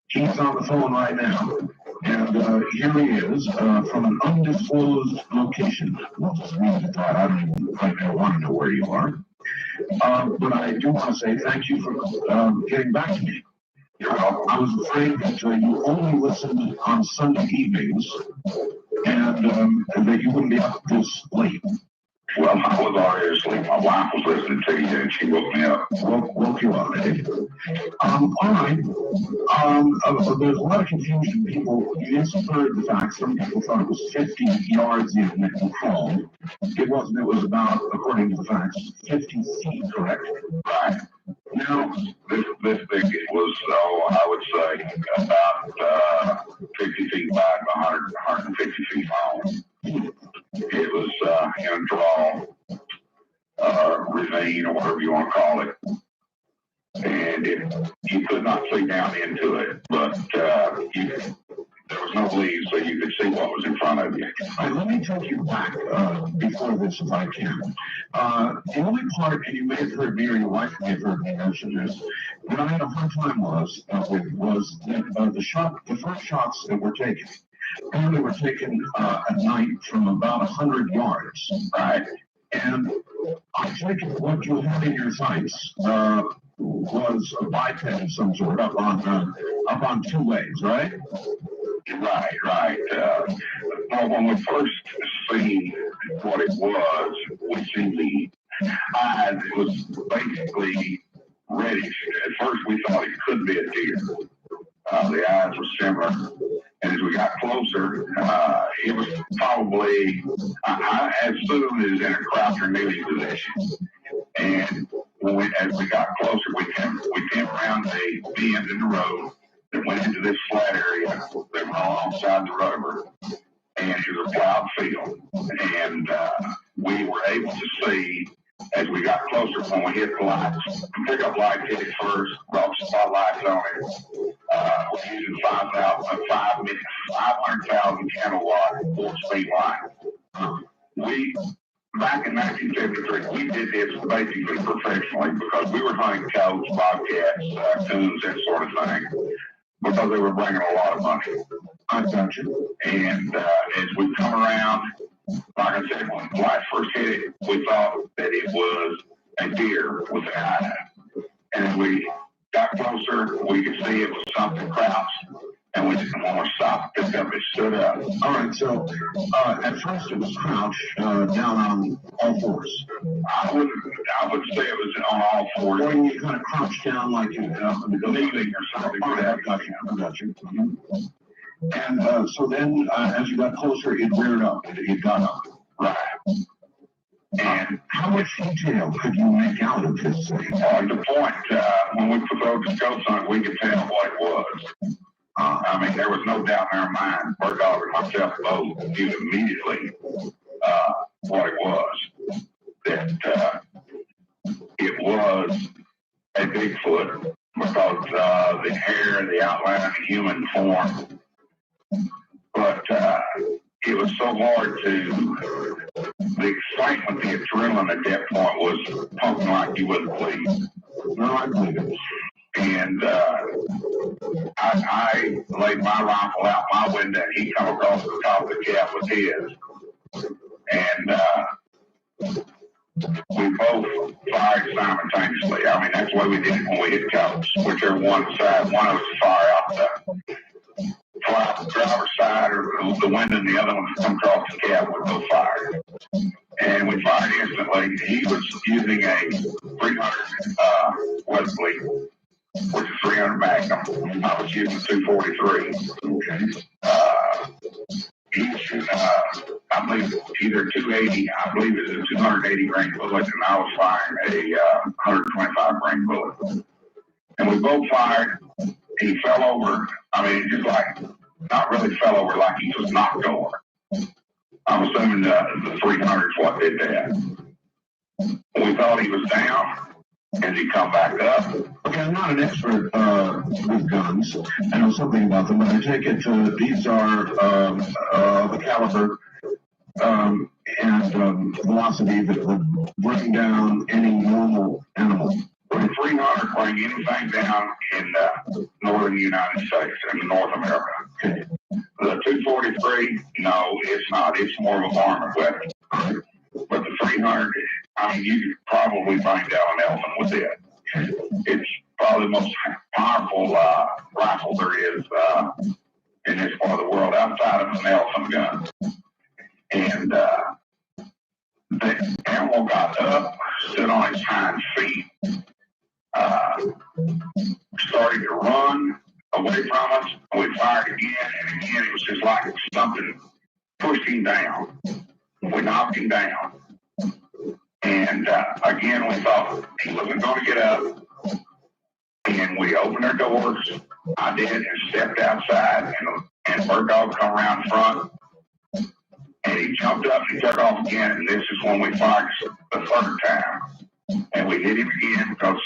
He's on the phone right now, and here he is from an undisclosed location. We'll just leave it at that. I don't even want to know where you are. But I do want to say thank you for getting back to me. I was afraid that you only listened on Sunday evenings and that you wouldn't be up this late. Well, I was already asleep. My wife was listening to you, and she woke me up. Woke you up, eh? All right. There's a lot of confusion. People, you inferred the facts. Some people thought it was 50 yards in that you crawled. It wasn't. It was about, according to the facts, 50 feet, correct? Right. Now, this thing was, I would say, about 50 feet wide, 150 feet long. It was in a draw, ravine, or whatever you want to call it. And you could not see down into it, but there was no leaves, so you could see what was in front of you. All right, let me take you back before this, if I can. The only part, and you may have heard me or your wife may have heard me mention this, that I had a hard time was that the first shots that were taken, apparently were taken at night from about 100 yards, right? And I take it what you had in your sights was a biped of some sort up on 2 legs, right? Right. Well, when we first seen what it was, we seen the eyes. It was basically reddish. At first, we thought it could be a deer. The eyes were similar. And as we got closer, it was probably, I assumed it was in a croucher kneeling position. And as we got closer, we came around a bend in the road that went into this flat area that went alongside the river. And it was a plowed field. And we were able to see, as we got closer, when we hit the lights, the pickup light hit it first, brought the spotlights on it. We're using 500,000 candle watt 4-speed line. Back in 1973, we did this basically professionally because we were hunting coyotes, bobcats, coons, that sort of thing, because they were bringing a lot of money. I got you. And as we come around, like I said, when the light first hit it, we thought that it was a deer with an eye. And as we got closer, we could see it was something crouched And we didn't want to stop, pick up, it stood up. All right, so at first it was crouched down on all fours. I would say it was on all fours. Or you kind of crouched down like you kneeling or something. Oh, yeah, I got you. Mm-hmm. And so then as you got closer, it reared up, it got up. Right. And how much detail could you make out of this thing? At the point, when we put those scopes on it, we could tell what it was. I mean, there was no doubt in our mind, Bird Dog and myself both knew immediately what it was. That it was a Bigfoot because the hair, the outline of the human form. But it was so hard to, the excitement, the adrenaline at that point was pumping like you wouldn't believe. No, I believe it. And I laid my rifle out my window, and he come across the top of the cab with his. And we both fired simultaneously. I mean, that's the way we did it when we hit cops. Whichever one side, one of us fire out the driver's side or the window, and the other one come across the cab would go fire. And we fired instantly. He was using a 300 Wesley, which is 300 Magnum. I was using 243. Okay. He was shooting, I believe, either 280, I believe it was a 280 grain bullet, and I was firing a 125 grain bullet. And we both fired. He fell over. I mean, just like, not really fell over, like he was knocked over. I'm assuming the 300 is what did that. We thought he was down. As he come back up. Okay, I'm not an expert with guns. I know something about them, but I take it these are of a caliber and velocity that would bring down any normal animal. The 300 bring anything down in northern United States and North America. Okay. The 243, no, it's not. It's more of a varmint weapon. But the 300, I mean, you could probably bring down an elephant with it. It's probably the most powerful rifle there is in this part of the world outside of an elephant gun. And the animal got up, stood on its hind feet, started to run away from us. We fired again and again. It was just like something pushed him down. We knocked him down. And again, we thought he wasn't going to get up. And we opened our doors. I did and stepped outside. And Bird Dog come around front. And he jumped up and he took off again. And this is when we fired the third time. And we hit him again because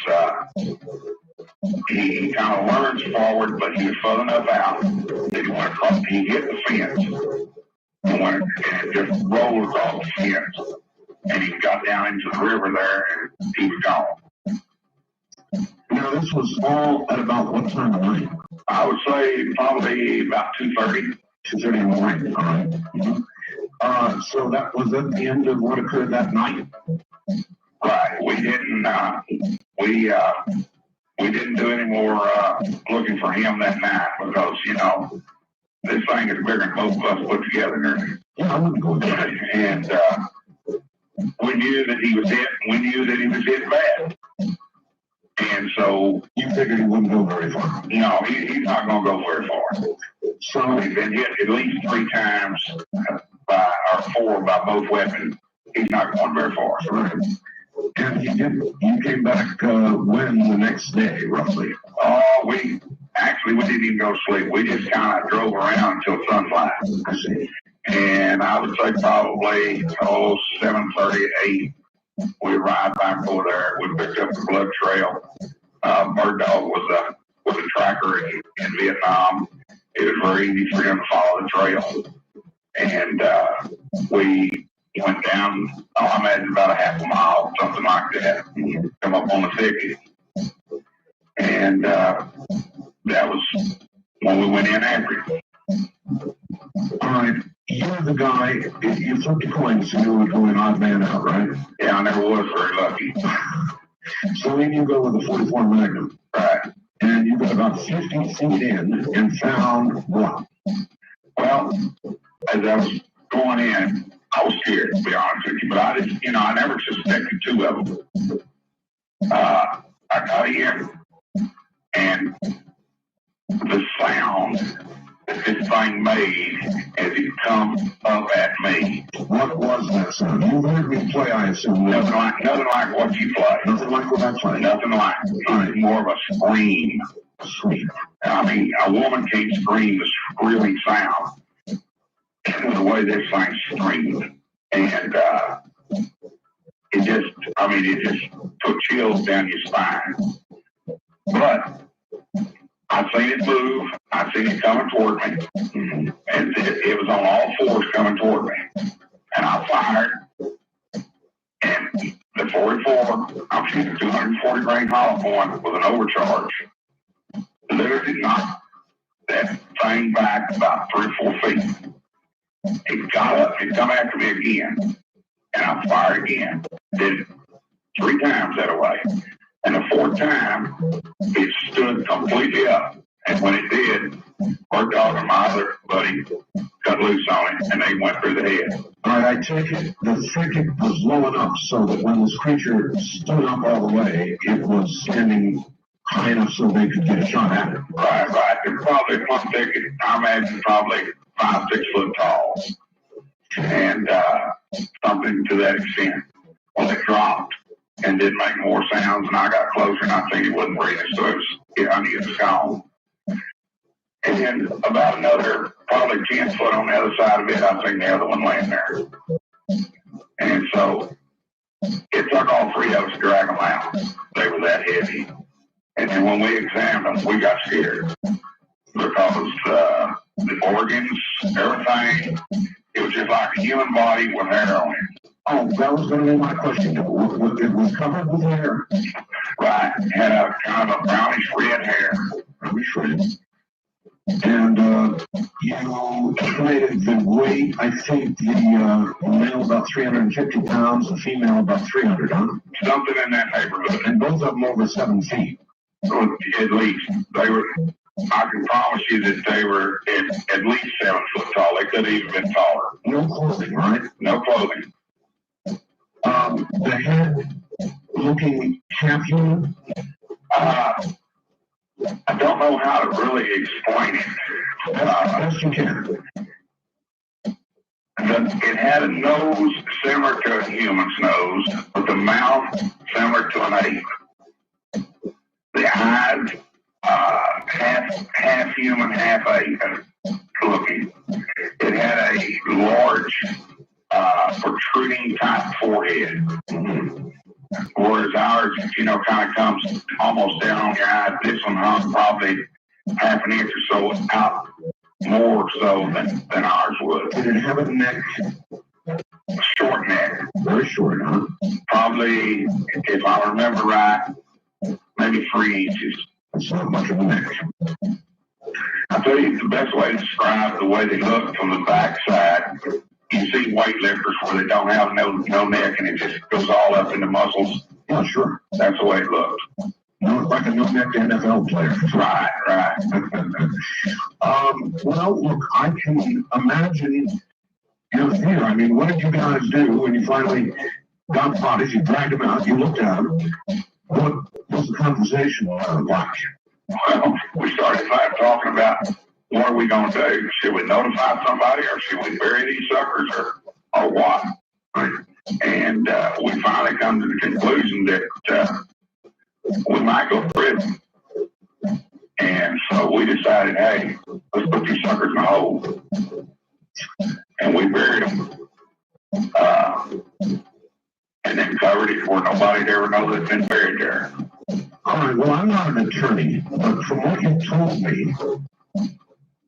he kind of lurched forward, but he was further enough out that he went across. He hit the fence. And it just rolled across the fence. And he got down into the river there, and he was gone. Now, this was all at about what time of night? I would say probably about 2:30. 2:30 in the morning, all right. Mm-hmm. So that was at the end of what occurred that night? Right. We didn't do any more looking for him that night because, you know, this thing is bigger than both of us put together. Yeah, I wouldn't go there. And we knew that he was hit. We knew that he was hit bad. And so you figured he wouldn't go very far. No, he's not going to go very far. So he's been hit at least 3 times by, or 4 by both weapons. He's not going very far. Right. And you came back when the next day, roughly? We didn't even go to sleep. We just kind of drove around until sunlight. I see. And I would say probably 7:30, 8. We arrived back over there. We picked up the blood trail. Bird Dog was a tracker in Vietnam. It was very easy for him to follow the trail. And we went down, I imagine about a half a mile, something like that. Come up on the thicket. And that was when we went in after him. All right. You're the guy, you flipped a coin, so you were going odd man out, right? Yeah, I never was very lucky. So then you go with the 44 Magnum. Right. and you got about 50 feet in and found what? Well, as I was going in, I was scared, to be honest with you, but I just, I never suspected two of them. I got in, and the sound that this thing made as it come up at me. What was that sound? You heard me play, I assume. Nothing like what you play. Nothing like what I play. Nothing like. It was more of a scream. Scream. I mean, a woman can't scream the screaming sound the way this thing screamed. And it just took chills down your spine. But I seen it move. I seen it coming toward me. And it was on all fours coming toward me. And I fired. And the 44, I'm shooting 240 grain hollow point with an overcharge. Literally knocked that thing back about 3 or 4 feet. It got up and come after me again. And I fired again. Did it 3 times that way. And the 4th time, it stood completely up. And when it did, our dog and my other buddy got loose on it, and they went through the head. All right, I take it the thicket was low enough so that when this creature stood up all the way, it was standing high enough so they could get a shot at it. Right. It probably one thicket, I imagine, probably 5, 6 foot tall. And something to that extent. Well, it dropped and didn't make more sounds, and I got closer, and I think it wasn't breathing, so I knew it was gone. And about another, probably 10 foot on the other side of it, I think the other one laying there. And so it took all 3 of us to drag them out. They were that heavy. And then when we examined them, we got scared because the organs, everything, it was just like a human body with hair on it. Oh, that was going to be my question. It was covered with hair. Right. It had a kind of a brownish red hair. Brownish red. And you estimated the weight, I think the male about 350 pounds, the female about 300, huh? Something in that neighborhood. And both of them over 7 feet. At least. They were, I can promise you that they were at least 7 foot tall. They could have even been taller. No clothing, right? No clothing. The head looking half human? I don't know how to really explain it. Best you can. It had a nose similar to a human's nose, with the mouth similar to an ape. The eyes, half human, half ape looking. It had a large, protruding type forehead. Whereas ours, kind of comes almost down on your eye. This one hung probably half an inch or so out, more so than ours would. Did it have a neck? A short neck. Very short, huh? Probably, if I remember right, maybe 3 inches. That's not much of a neck. I tell you, the best way to describe the way they look from the backside, you see weightlifters where they don't have no neck and it just goes all up in the muscles. Yeah, sure. That's the way it looks. No, like a no-necked NFL player. Right. Well, look, I can imagine your fear. I mean, what did you guys do when you finally got the bodies? You dragged them out, you looked at them. What was the conversation like? Well, we started talking about what are we going to do? Should we notify somebody, or should we bury these suckers, or what? Right. And we finally come to the conclusion that we might go to prison. And so we decided, hey, let's put these suckers in a hole. And we buried them. And then covered it where nobody'd ever know they'd been buried there. All right, well, I'm not an attorney, but from what you told me,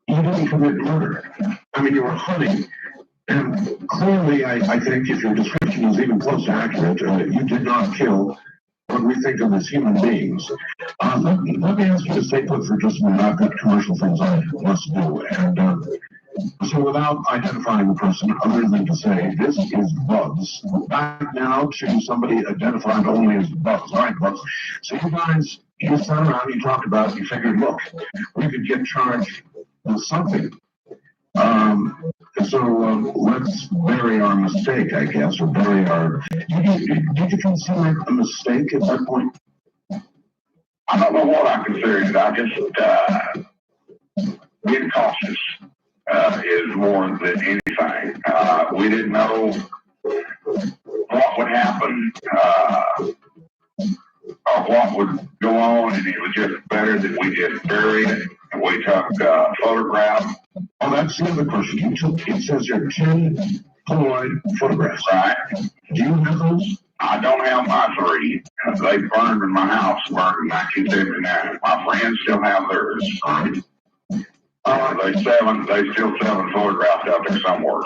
you didn't commit murder. I mean, you were hunting. And clearly, I think if your description is even close to accurate, you did not kill what we think of as human beings. Let me ask you to stay put for just a minute. I've got commercial things I must do. And so without identifying the person, other than to say, this is Bugs, back now to somebody identified only as Bugs. All right, Bugs. So you guys you sat around, you talked about it, you figured, look, we could get charged with something. So let's bury our mistake, I guess, or bury our. Did you consider it a mistake at that point? I don't know what I considered it. I just being cautious is more than anything. We didn't know what would happen or what would go on, and it was just better that we just buried it and we took photographs. Oh, that's the other question. You took, it says there 10 Polaroid photographs. Right? Do you have those? I don't have my 3. They burned in my house, burned in 1979. My friends still have theirs. They still 7 photographs out there somewhere.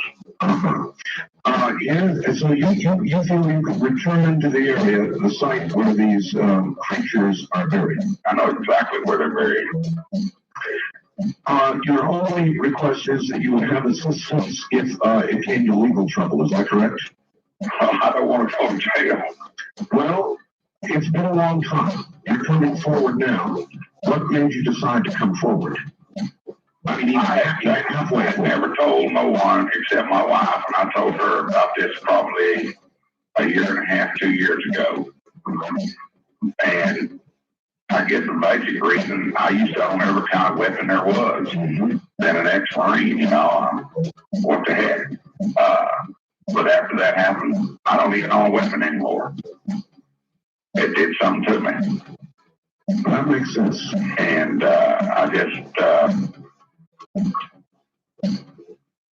Yeah, so you feel you could return to the area, the site where these creatures are buried. I know exactly where they're buried. Your only request is that you would have assistance if it came to legal trouble, is that correct? I don't want to go to jail. Well, it's been a long time. You're coming forward now. What made you decide to come forward? I mean, I never told no one except my wife, and I told her about this probably a year and a half, 2 years ago. And I guess the basic reason I used to own every kind of weapon there was. Then an ex-Marine, what the heck. But after that happened, I don't even own a weapon anymore. It did something to me. That makes sense. And I just,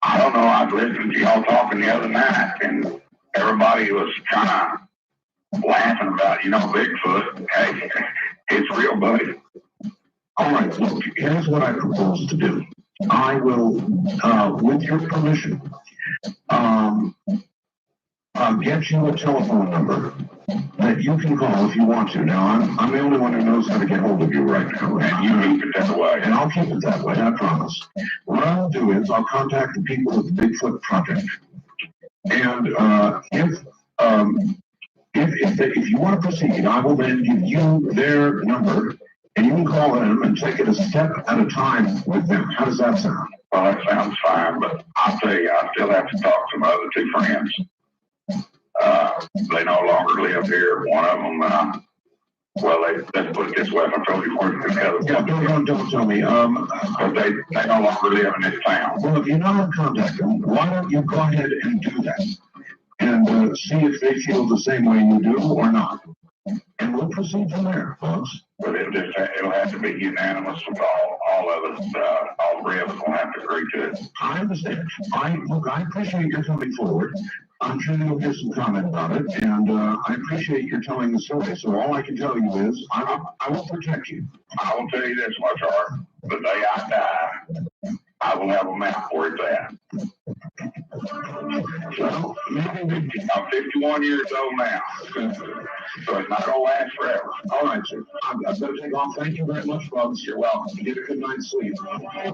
I don't know, I was listening to y'all talking the other night, and everybody was kind of laughing about, Bigfoot. Hey, it's real, buddy. All right, look, here's what I propose to do. I will, with your permission, I'll get you a telephone number that you can call if you want to. Now, I'm the only one who knows how to get hold of you right now. And you keep it that way. And I'll keep it that way, I promise. What I'll do is I'll contact the people at the Bigfoot Project. And if you want to proceed, I will then give you their number, and you can call them and take it a step at a time with them. How does that sound? Well, that sounds fine, but I'll tell you, I still have to talk to my other 2 friends. They no longer live here. One of them, let's put it this way, I told you more than the other. Yeah, don't tell me. But they no longer live in this town. Well, if you're not in contact them, why don't you go ahead and do that? And see if they feel the same way you do or not. And we'll proceed from there, folks. But it'll have to be unanimous with all of us. All 3 of us will have to agree to it. I understand. I appreciate your coming forward. I'm sure you'll get some comment about it, and I appreciate your telling the story. So all I can tell you is, I will protect you. I will tell you this much, Art. The day I die, I will have a map where it's at. Well, maybe I'm 51 years old now, so it's not going to last forever. all right, sir. I've got to take off. Thank you very much, Bob. You're welcome. Get a good night's sleep. Okay.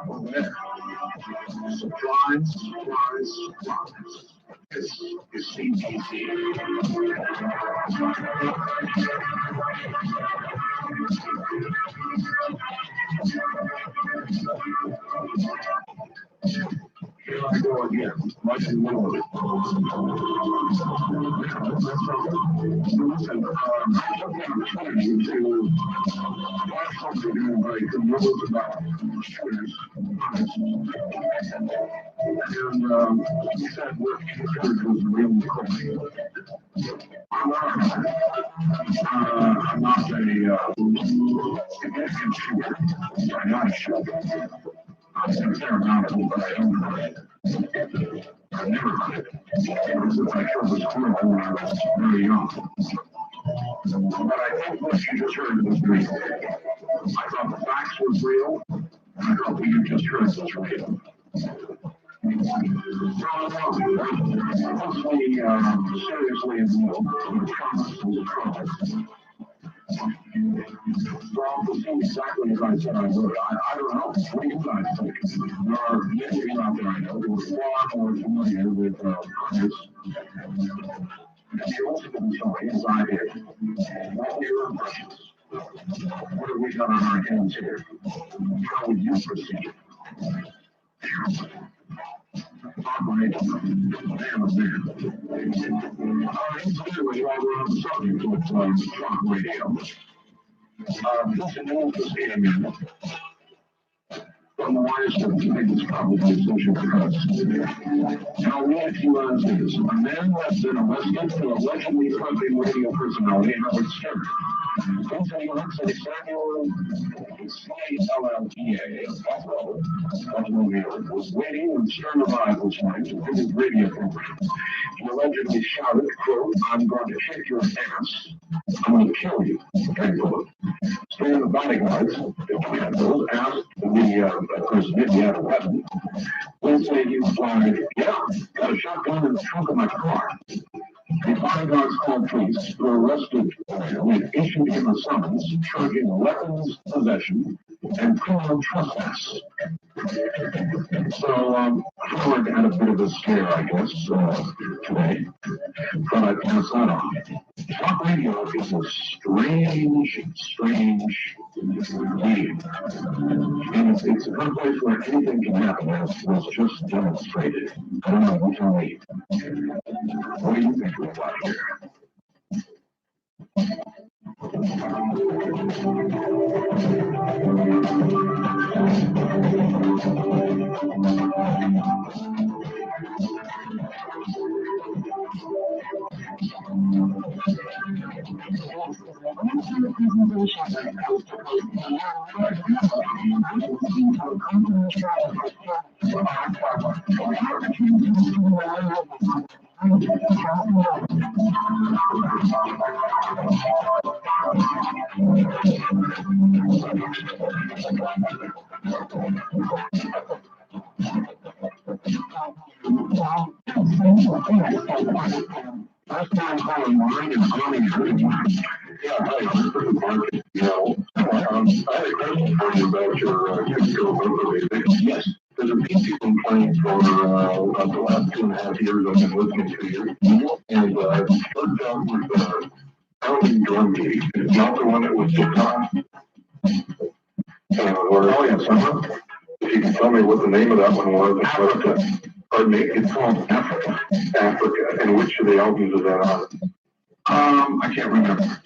Over there. Surprise, surprise, surprise. This is CTC. Here I go again, right in the middle of it. Listen, I took the opportunity to watch something everybody who knows about shooters. And he said what he considered was real crime. I'm not a significant shooter. I'm not a shooter. I think they're not, but I don't hunt. I've never hunted. Ever since I killed a squirrel when I was very young. But I think what you just heard was real. I thought the facts was real, and I thought what you just heard was real. Mostly seriously involved in the promise of the trouble. Well, it seems exactly as I said I would. I don't know. What do you guys think? There are many out there I know who are far more familiar with hunters And the ultimate story is I did. What were your impressions? What have we got on our hands here? How would you proceed? Incidentally, while we're on the subject of talk radio, this announcement came in from the wires that is probably social trust. Now, we have few answers. A man has been arrested for allegedly threatening radio personality Howard Stern. He said he works at Samuel CLLTA of Buffalo, New York, was waiting when Stern arrived this morning to do his radio program. He allegedly shouted, quote, "I'm going to kick your ass. I'm going to kill you," end quote. Stern, the bodyguards, asked the person if he had a weapon. Wednesday, he replied, "Yeah, got a shotgun in the trunk of my car." The bodyguards called police, who arrested and issued him a summons charging weapons possession and criminal trespass. So, Howard had a bit of a scare, I guess, today, but I pass that on. Talk radio is a strange medium. And it's a good place where anything can happen, as was just demonstrated. I don't know, you tell me. What do you think we've got here? Last time calling mine and calling yeah, hi, I'm from the market. I had a question for you about your typical local music. Yes. There's been people complaints for about the last 2.5 years I've been listening to you. And I've started out with Pounding Drum Beat. It's not the one that was just on. Oh, yes, if you can tell me what the name of that one was. Africa. Pardon me? It's called Africa. Africa. And which of the albums is that on? I can't remember.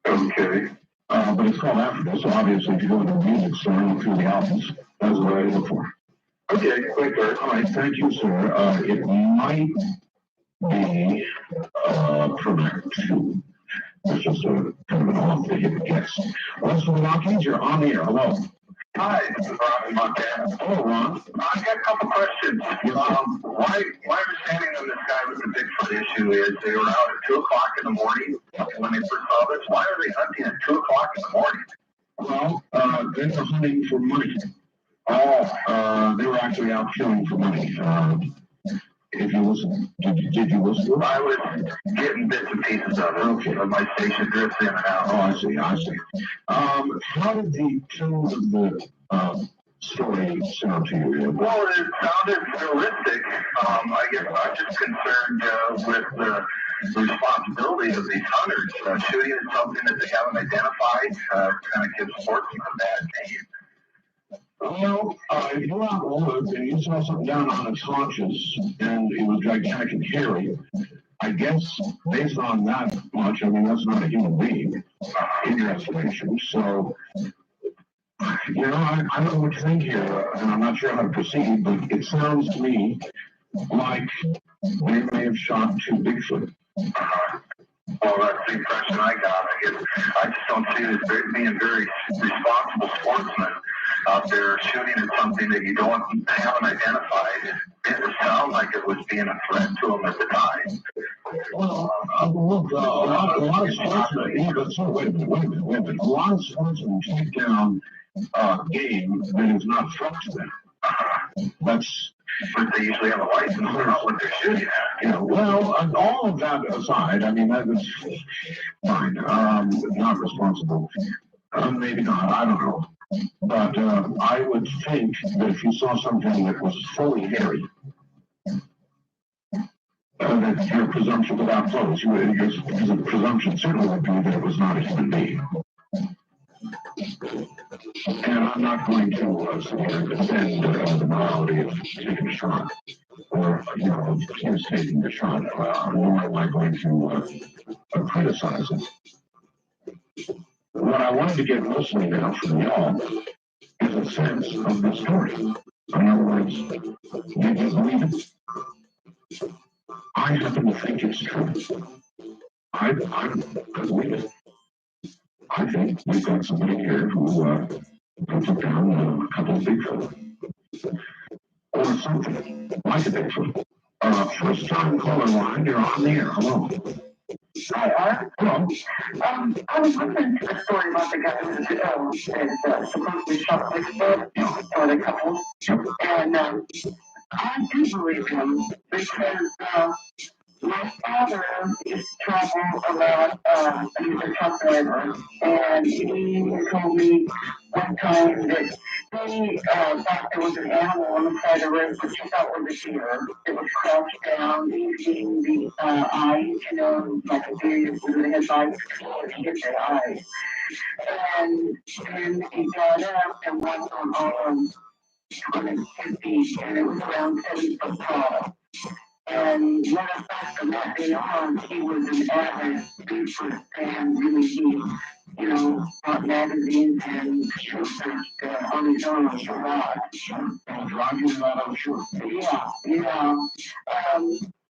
Okay. But it's called Africa, so obviously if you go to the music store and look through the albums, that's what I look for. Okay, thank you. All right, thank you, sir. It might be Product 2. It's just a kind of an off-the-hip guess. Russell Watkins, you're on the air. Hello. Hi, this is Ron in Montana. Hello, Ron. I got a couple questions. My understanding of this guy with the Bigfoot issue is they were out at 2 o'clock in the morning when they first saw this. Why are they hunting at 2 o'clock in the morning? Well, they were hunting for money. Oh, they were actually out killing for money. If you listen, did you listen to it? I was getting bits and pieces of it. Okay. My station drifts in and out. Oh, I see. How did the tone of the story sound to you? Well, it sounded realistic. I guess I'm just concerned with the responsibility of these hunters. Shooting is something that they haven't identified. Kind of gives sportsmen a bad name. Well, if you're out in the woods and you saw something down on its haunches and it was gigantic and hairy, I guess based on that much, I mean, that's not a human being in your estimation. So, I don't know what you think here, and I'm not sure how to proceed, but it sounds to me like they may have shot 2 Bigfoot. Well, that's the impression I got. I just don't see it as being very responsible sportsmen out there shooting at something that haven't identified. It would sound like it was being a threat to them at the time. Well, look, a lot of sportsmen, wait a minute. A lot of sportsmen take down game that is not threat to them. But they usually have a license to know what they're shooting at. Well, all of that aside, I mean, that is fine. Not responsible. Maybe not, I don't know. But I would think that if you saw something that was fully hairy, that your presumption without clothes, your presumption certainly would be that it was not a human being. And I'm not going to sit here and defend the morality of taking a shot, or, his taking a shot, nor am I going to criticize it. What I wanted to get mostly now from y'all is a sense of the story. In other words, did you believe it? I happen to think it's true. I believe it. I think we've got somebody here who took down a couple of Bigfoot. Or something like a Bigfoot. First time caller line, you're on the air. Hello. Hi, Art. Hello. I was listening to the story about the guy that supposedly shot Bigfoot, or the couple, and I do believe him because my father used to travel a lot. He's a truck driver, and he told me one time that he thought there was an animal on the side of the road, which he thought was a deer. It was crouched down, eating the eyes, like a deer with his eyes closed, he hit the eyes. And then he got up and walked on his 2 feet, and it was around 7 foot tall. And matter of fact, from that day on, he was an avid Bigfoot fan. Really, he, bought magazines and researched on his own a lot. I'll drive you to that, I'm sure. Yeah.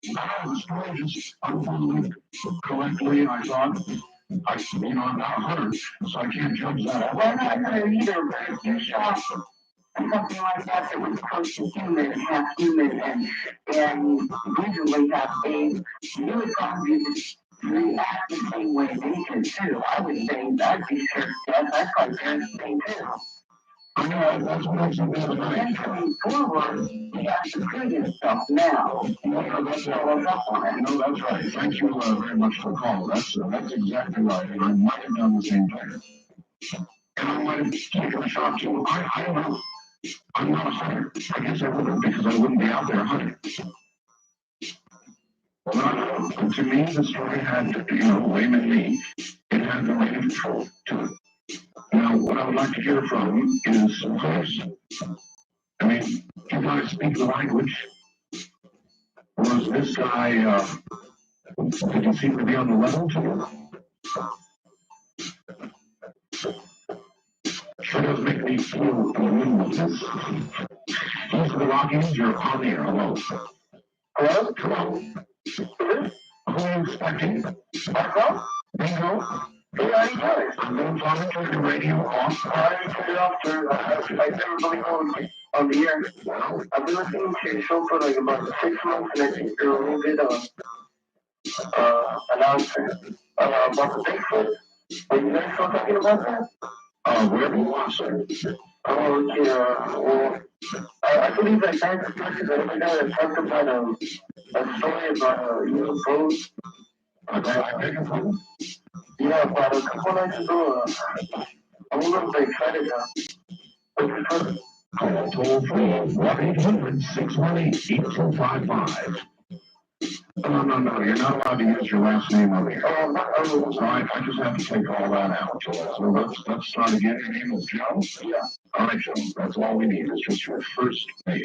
The story just unfolded correctly, I thought. I'm not a hunter, so I can't judge that. Well, not hunter either, but if you shot something like that was close to human, half human, and visually half ape, you would probably react the same way they did too. I would say I'd be scared to death. I'd probably do the same too. I know, that's what I said the other night. And coming forward, he has to prove himself now. That's right. Thank you very much for the call. That's exactly right. And I might have done the same thing. And I might have taken a shot too. I don't know. I'm not a hunter. I guess I wouldn't, because I wouldn't be out there hunting. Well, to me, the story had, layman me, it had the right of truth to it. Now, what I would like to hear from is some person. I mean, you guys speak the language. Was this guy, did he seem to be on the level to you? Sure does make me feel a little of this. Most of the Rockies, you're on the air. Hello. Hello? Hello. Who are you expecting? Hello? Bingo. Hey, how you doing? I'm going to turn the radio off. I turned it off, sir. I never really on the air. Well, I've been listening to your show for like about 6 months, and I think you're a little bit announcing about the Bigfoot. Are you guys still talking about that? wherever you want, sir. Oh, okay. Well, I believe that guy that talked about a story about UFOs. I beg your pardon? Yeah, about a couple nights ago. I'm a little bit excited now. Call toll free 1-800-618-8255. No, you're not allowed to use your last name over here. So I just have to take all that out. So let's start again. Your name is Joe? Yeah. All right, Joe. That's all we need is just your first name.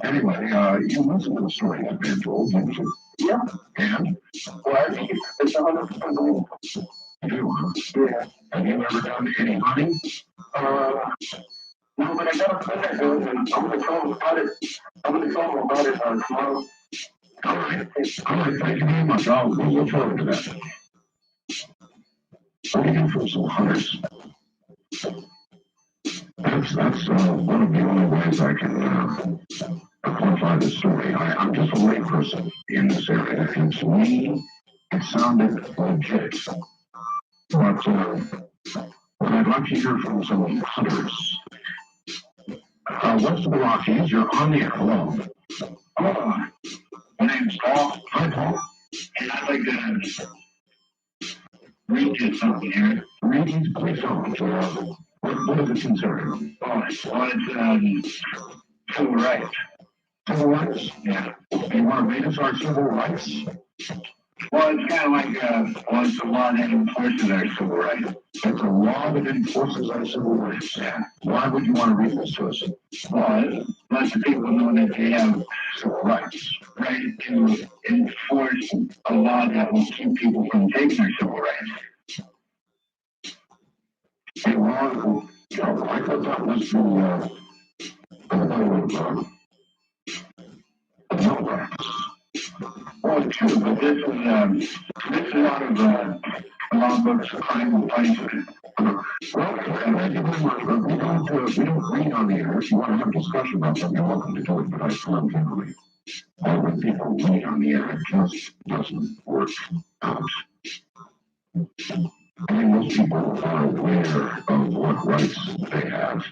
Anyway, you listened to the story that man told, didn't you? Yeah. And? Well, I think it's 100% believable. You do, huh? Yeah. Have you ever done any hunting? No, but I got a friend that does, and I'm gonna tell him about it. Tomorrow. All right. Thank you very much. We'll look forward to that. What do you do for some hunters? That's one of the only ways I can quantify the story. I'm just a layperson in this area, and to me, it sounded legit. But I'd like to hear from some hunters. West of the Rockies, you're on the air. Hello. Hello. My name's Paul. Hi, Paul. And I'd like to read you something here. Reading, please don't. What is it concerning? It's civil rights. Civil rights? Yeah. You want to read us our civil rights? Well, it's kind of like, well, it's a law that enforces our civil rights. It's a law that enforces our civil rights. Yeah. Why would you want to read this to us? Well, lots of people know that they have Civil rights. right to enforce a law that will keep people from taking their civil rights. A law, you know, I thought that was the no rights. Well, it's true, but this is out of law books of crime and punishment. Well, thank you very much, but we don't read on the air. If you want to have a discussion about that, you're welcome to do it, but I find generally, when people read on the air, it just doesn't work out. I mean, most people are aware of what rights they have.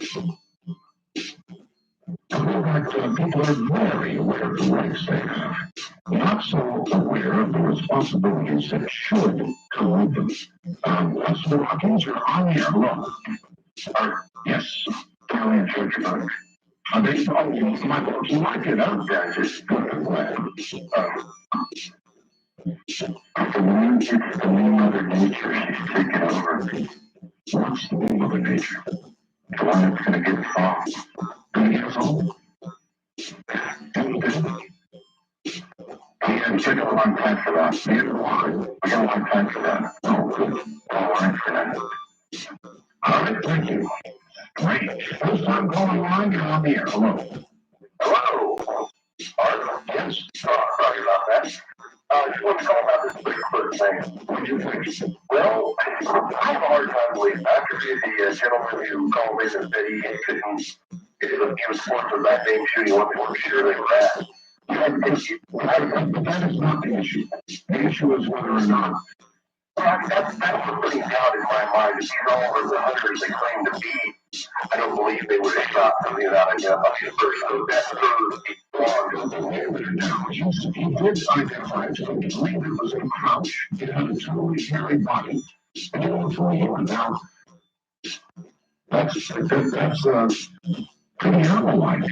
In fact, people are very aware of the rights they have. Not so aware of the responsibilities that should come with them. So Hawkins, you're on the air alone. Yes. Fairly in church about it. Are they, oh, you might get out there, just good and glad. It's the new Mother Nature. She's taken over. What's the new Mother Nature? The one that's going to get us all. Gonna get us home? And then, And it took a long time for that. the end of the line. We got a long time for that. Oh, good. All right for that. All right, thank you. Great. First time calling line, you're on the air. Hello. Hello. Art? Yes. Sorry about that. I just want to call about this Bigfoot thing. What do you think? Well, I have a hard time believing. After the gentleman who called in and said he couldn't, he was forced with that name shooting what sure they were at. But that is not the issue. The issue is whether or not. That's what putting doubt in my mind. If these are all of the hunters they claim to be, I don't believe they would have shot somebody without identifying a person. So that proves the wrong. Now, he did identify it to a degree that was a crouch. It had a totally hairy body. And it was fully human. Now, that's pretty animal-like.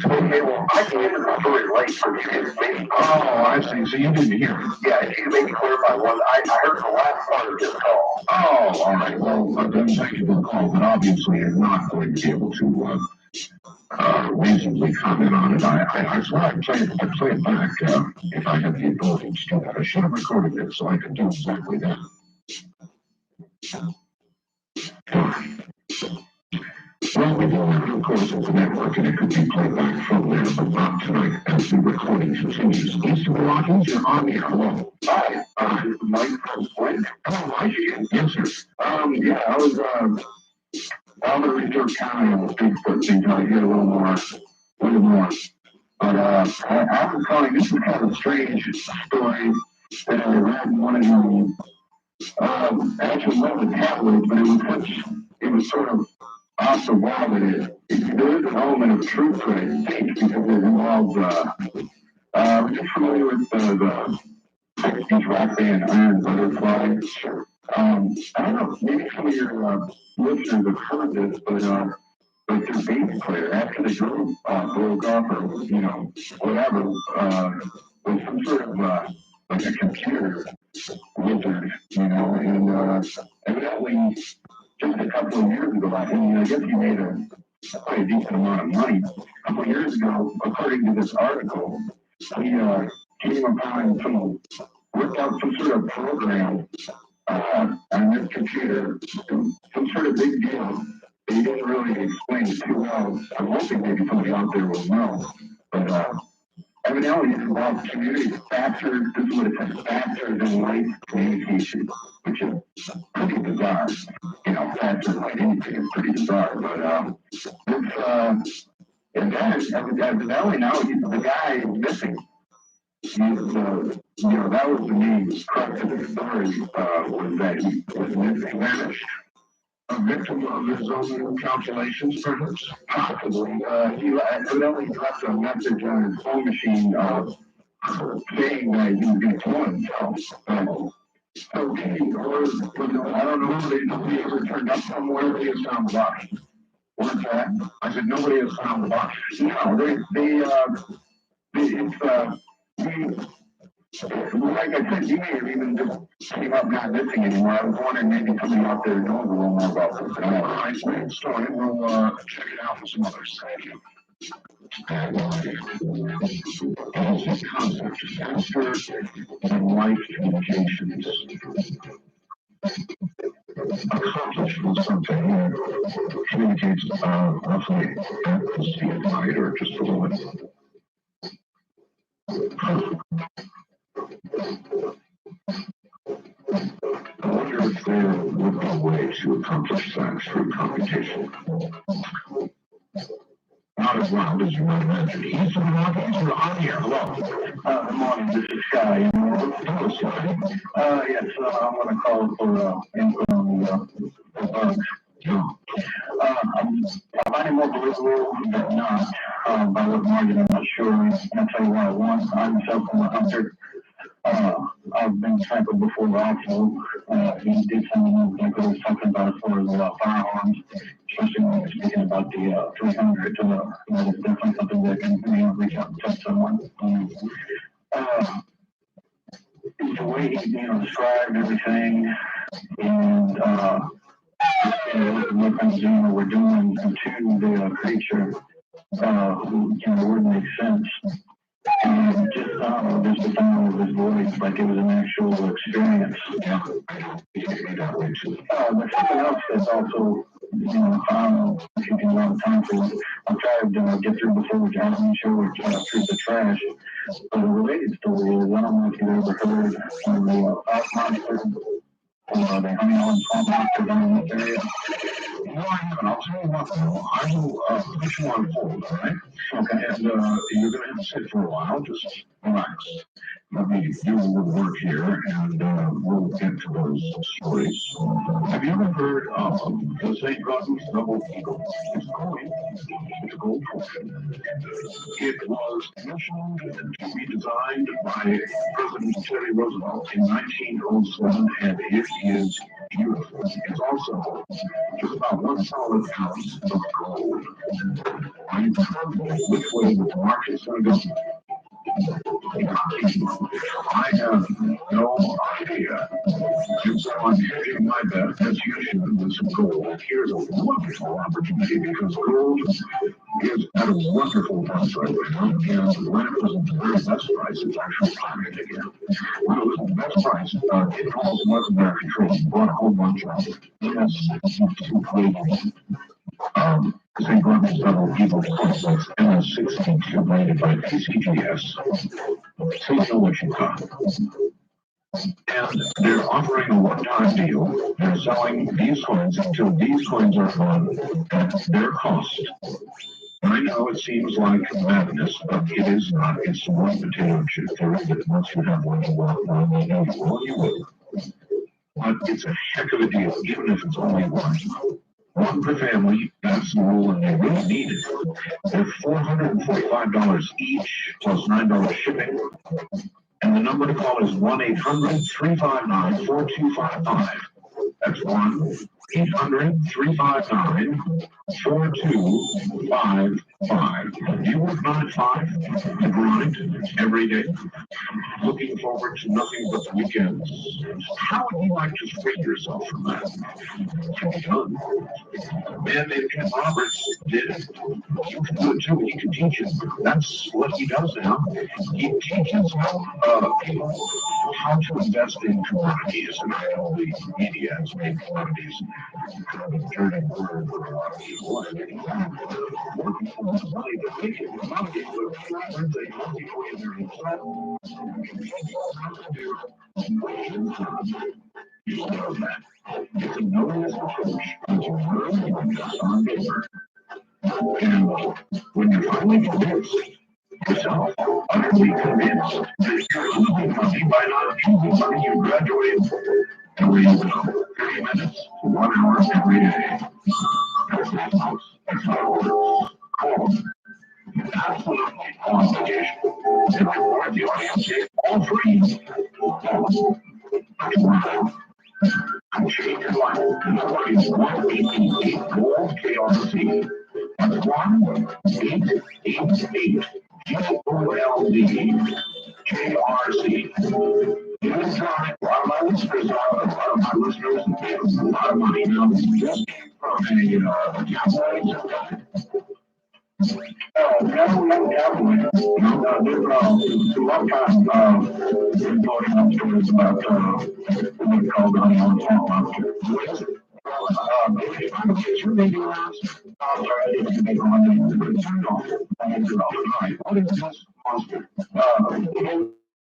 Okay, well, I can get the story late for you. Maybe. Oh, I see. So you didn't hear it. Yeah, if you could maybe clarify one. I heard the last part of this call. Oh, all right. Well, then thank you for the call, but obviously I'm not going to be able to reasonably comment on it. I swear I'd play it back if I had the ability to do that. I should have recorded it so I could do exactly that. Well, we do have it, of course, at the network, and it could be played back from there, but not tonight as the recording continues. Eastern Rockies, you're on the air. Hello. Hi, this is Mike from Flint. Hello, Mike. Yes, sir. Yeah, I was the research kind of Bigfoot thing, trying to get a little more. But I was calling, this is kind of a strange story that I read in one of the, actually one of the tabloids, but it was sort of off the wall that there is an element of truth to it, I think, because it involves, we're just familiar with the 60s rock band Iron Butterfly. Sure. I don't know, maybe some of your listeners have heard this, but their bass player, after the group broke up or, whatever, was some sort of like a computer wizard, and evidently just a couple of years ago, I guess he made quite a decent amount of money. A couple of years ago, according to this article, he came upon worked out some sort of program on this computer, some sort of big deal. He didn't really explain it too well. I'm hoping maybe somebody out there will know. But evidently it involves community faster, this is what it says, faster than light communication, which is pretty bizarre. Faster than light anything is pretty bizarre. But and then evidently now the guy is missing. He's, that was the main crux of the story, was that he was missing, vanished. A victim of his own calculations, perhaps? Possibly. He evidently left a message on his phone machine saying that he was going to kill himself. So maybe, or I don't know, nobody ever turned up somewhere, he was found body. What's that? I said, nobody has found the body. No, like I said, you may have even just came up not missing anymore. I was wondering maybe coming out there knows a little more about this. I see. Story. We'll check it out for some others. Thank you. As a concept, faster than light communications. Accomplished with something that communicates roughly at the speed of light or just below it. I wonder if there would be a way to accomplish that through computation. Not as loud as you might imagine. He's from the Rockies or on here. Hello. Good morning. This is Sky. Hello, Sky. Yes, I'm going to call for input on the bugs. Yeah. I'm finding more believable than not by what margin, I'm not sure. I'll tell you what I want. I'm myself a hunter. I've been tackled before also. He did something like I was talking about as far as firearms, especially when we're speaking about the 300. That's definitely something that can reach out and touch someone. The way he described everything and what kind of Zoom we're doing to the creature, wouldn't make sense. And just just the tone of his voice, like it was an actual experience. Yeah, there's something else that's also, taking a lot of time for. I've tried to get through before the Jasmine show or through the trash. But a related story is, I don't know if you've ever heard of the Fox Monster or the Honeyland Swamp Monster down in this area. No, I haven't. I'll tell you what, though. I will put you on hold, all right? Okay. And you're going to have to sit for a while. Just relax. Let me do a little work here, and we'll get to those stories. Have you ever heard of the St. Gauden's Double Eagle? It's a gold fortune. It was commissioned to be designed by President Teddy Roosevelt in 1907, and it is beautiful. It's also just about 1 solid ounce of gold. Are you confident which way the market's going to go? I have no idea. And so I'm hedging my bet, as usual, with some gold. Here's a wonderful opportunity because gold is at a wonderful price right now. And when it was at the very best price, it's actually climbing again. When it was at the best price, it almost wasn't under control. Bought a whole bunch of it. Yes, St. Gauden's Double Eagle complex MS-62 rated by PCGS. So you know what you got. And they're offering a one-time deal. They're selling these coins until these coins are gone at their cost. I know it seems like madness, but it is not. It's one potato chip. There is it. Once you have one, you know you will. You will. But it's a heck of a deal, even if it's only one. One per family, that's the rule, and they really need it. They're $445 each, plus $9 shipping. And the number to call is 1-800-359-4255. That's 1-800-359-4255. You work 9 to 5, the grind, every day. Looking forward to nothing but the weekends. How would you like to free yourself from that? Can be done. A man named Ken Roberts did it. You can do it too. He can teach it. That's what he does now. He teaches people how to invest in commodities, and I know the media has made commodities kind of a dirty word for a lot of people. I mean, more people want money to make it. A lot of people are trappers. They want to go in there and sell. You know that. It's a no-risk approach until you're just on paper. And when you're finally convinced, yourself utterly convinced that you're losing money by not using money you graduated and where you go 30 minutes to 1 hour every day. That's not how it works. Call them. Absolutely no obligation. And reward the audience all free. Call them. I'm changing life. It's 1-888 Gold KRC. That's 1-888 GOLD KRC. Yes, a lot of my listeners have a lot of money now. Just from a campaign. No, definitely. There's a lot of stories about what we call the honey on the farm out here. What is it? If I'm a picture, maybe last. I'm sorry, I didn't make my name. Turn it off. I had it off. All right. What is this monster?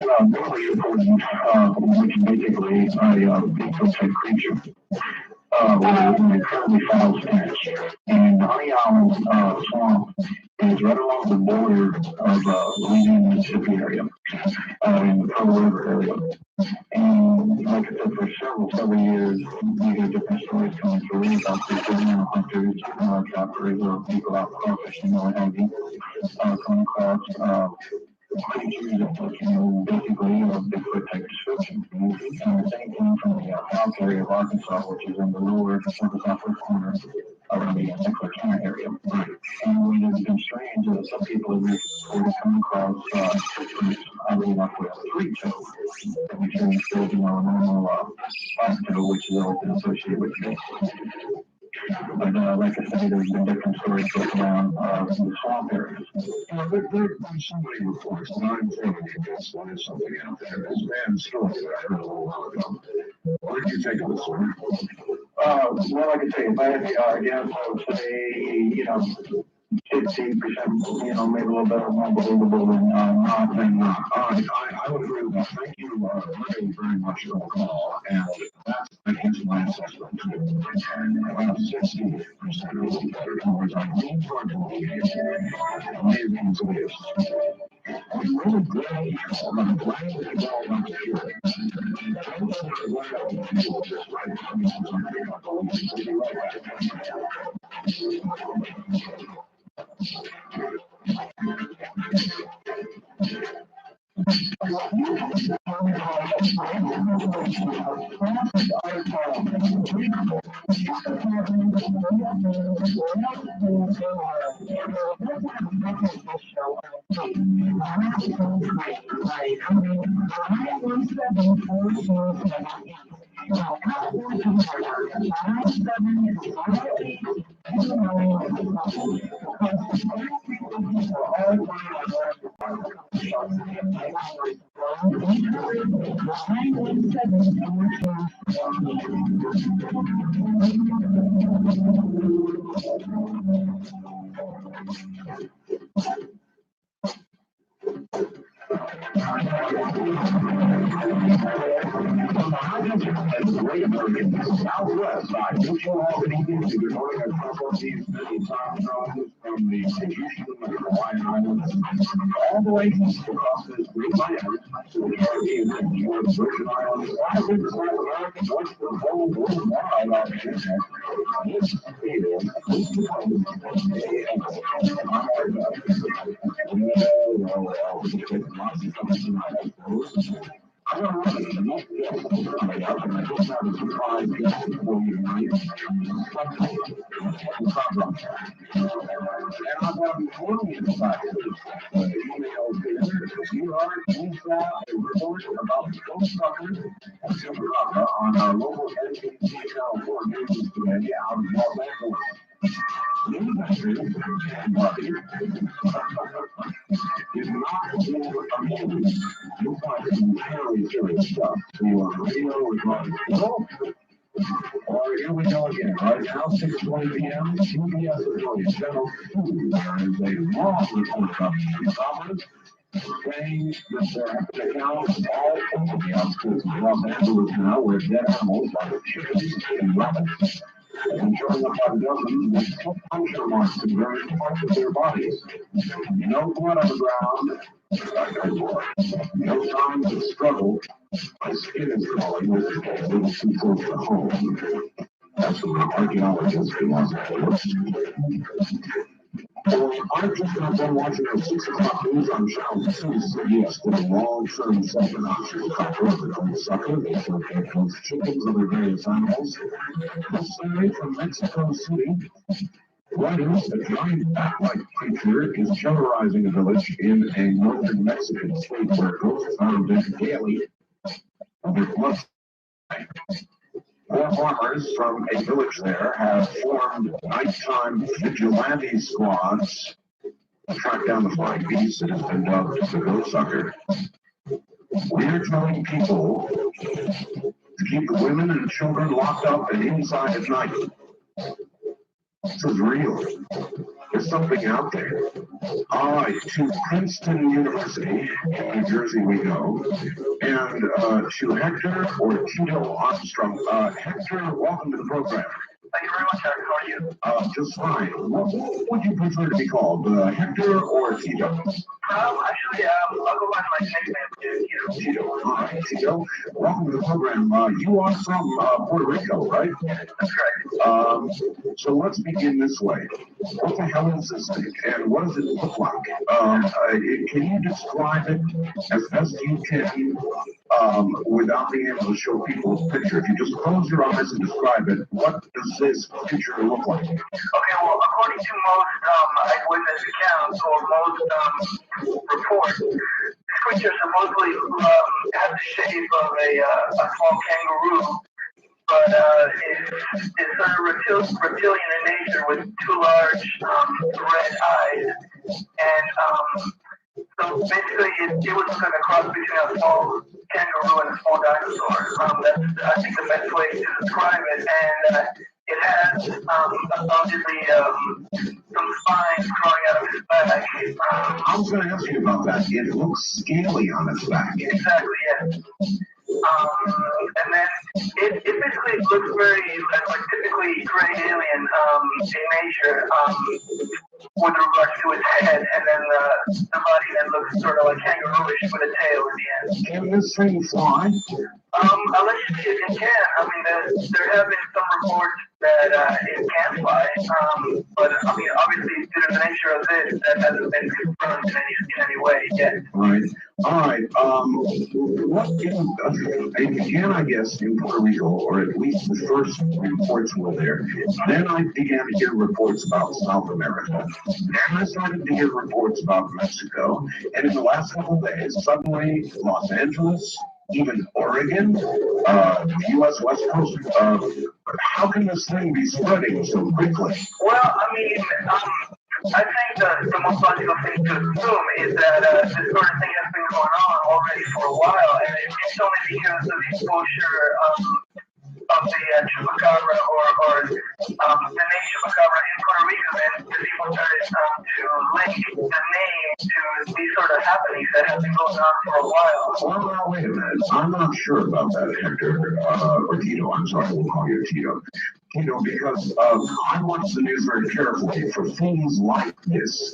Really important, which is basically a Bigfoot type creature. We're currently found stench. And Honey Island swamp is right along the border of Louisiana, Mississippi area, in the Pearl River area. And like I said, for several years, we hear different stories coming through about people, hunters, trappers, or people out fishing or what have you, come across creatures that basically Bigfoot type description. And the same thing from the South area of Arkansas, which is in the lower southwest corner around the Texarkana area. And what has been strange is that some people have reported coming across creatures, oddly enough, with a three toe, which is a normal toe, which is often associated with Bigfoot. But like I said, there's been different stories around the swamp areas. There are so many reports, and I'm telling you this, one is something out there. This man's story that I heard a little while ago. What did you think of this one? Well, like I say, if I had to guess, I would say, 15%, maybe a little bit more believable than not. All right, I would agree with that. Thank you very much for the call. And that's, I guess, my assessment too. Around 60% of the categories I lean toward amazing to this. I'm really glad I'm glad that you all want to hear it. I'm glad I can feel this right. Southwest side, Mutual Albany, you're going across these many time zones from the Houston and the Hawaiian Islands, all the way across this great land to the Caribbean and the Virgin Islands, all the South America, north of the whole worldwide out there. This is I don't know. On our local dedicated channel for news today out of Los Angeles. Is not amazing. You'll find some very serious stuff. So you want radio regarding or here we go again. Right now, 6:20 p.m. CBS affiliate Channel 2. There is a long report about the Congress saying that there have been accounts all over the outskirts of Los Angeles now where dead animals like chickens and rabbits and showing up by the dozens with puncture marks in various parts of their bodies. No blood on the ground. No signs of struggle. My skin is crawling with a little too close to home. That's what archaeologists want. Well, I've just got done watching the 6 o'clock news on Channel 2, CBS did a long-term segment on Chicago, the gold sucker. They showed those chickens and their various animals. This story from Mexico City. Writers, a giant bat-like creature, is terrorizing a village in a northern Mexican state where ghosts are visited daily with blood. 4 farmers from a village there have formed nighttime vigilante squads to track down the flying beast that has been dubbed the ghost sucker. We're telling people to keep the women and children locked up and inside at night. This is real. There's something out there. All right, to Princeton University in New Jersey we go, and to Hector or Tito Armstrong. Hector, welcome to the program. Thank you very much, Eric. How are you? Just fine. What would you prefer to be called, Hector or Tito? Actually, I'll go by my nickname, Tito. Tito. All right, Tito. Welcome to the program. You are from Puerto Rico, right? That's correct. So let's begin this way. What the hell is this thing, and what does it look like? Can you describe it as best you can without being able to show people a picture? If you just close your eyes and describe it, what does this picture look like? Okay, well, according to most eyewitness accounts or most reports, this creature supposedly has the shape of a small kangaroo, but it's sort of reptilian in nature with 2 large red eyes. And so basically it was like a cross between a small kangaroo and a small dinosaur. That's, I think, the best way to describe it. And it has obviously some spines growing out of its back. I was going to ask you about that. It looks scaly on its back. Exactly, yes. And then it basically looks very like typically gray alien in nature with regards to its head, and then the body then looks sort of like kangarooish with a tail at the end. Can this thing fly? Allegedly it can. I mean, there have been some reports that it can fly, but I mean, obviously due to the nature of this, that hasn't been confirmed in any way yet. Right. All right. It began, I guess, in Puerto Rico, or at least the first reports were there. Then I began to hear reports about South America. Then I started to hear reports about Mexico. And in the last couple of days, suddenly Los Angeles, even Oregon, the U.S. West Coast. How can this thing be spreading so quickly? Well, I mean, I think the most logical thing to assume is that this sort of thing has been going on already for a while, and it's only because of the exposure of the chupacabra or the name chupacabra in Puerto Rico, and the people started to link the name to these sort of happenings that have been going on for a while. Well, now, wait a minute. I'm not sure about that, Hector, or Tito. I'm sorry, we'll call you Tito. Tito, because I watch the news very carefully for things like this,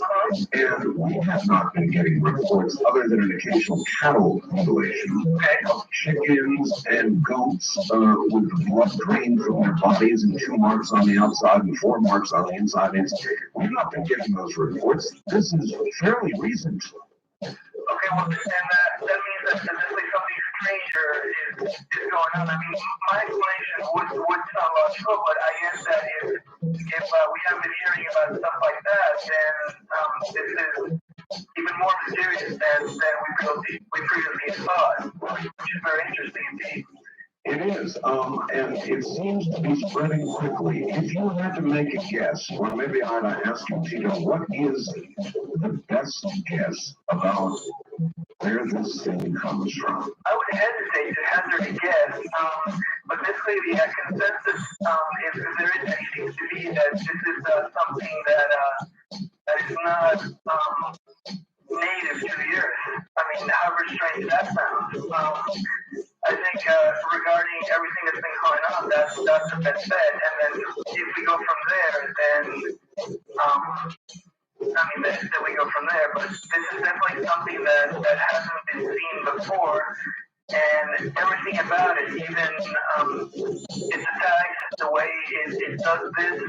and we have not been getting reports other than an occasional cattle mutilation of chickens and goats with the blood drained from their bodies and 2 marks on the outside and 4 marks on the inside. We've not been getting those reports. This is fairly recent. Okay, well, and that means that definitely something stranger is going on. I mean, my explanation would sound logical, but I guess that if we haven't been hearing about stuff like that, then this is even more mysterious than we previously thought, which is very interesting indeed. It is, and it seems to be spreading quickly. If you had to make a guess, or maybe I'd ask you, Tito, what is the best guess about where this thing comes from? I would hesitate to hazard a guess, but basically the consensus, if there is any, seems to be that this is something that is not native to the Earth. I mean, however strange that sounds. I think regarding everything that's been going on, that's the best bet. And then if we go from there, then then we go from there. But this is definitely something that hasn't been seen before. And everything about it, even its attacks, the way it does this,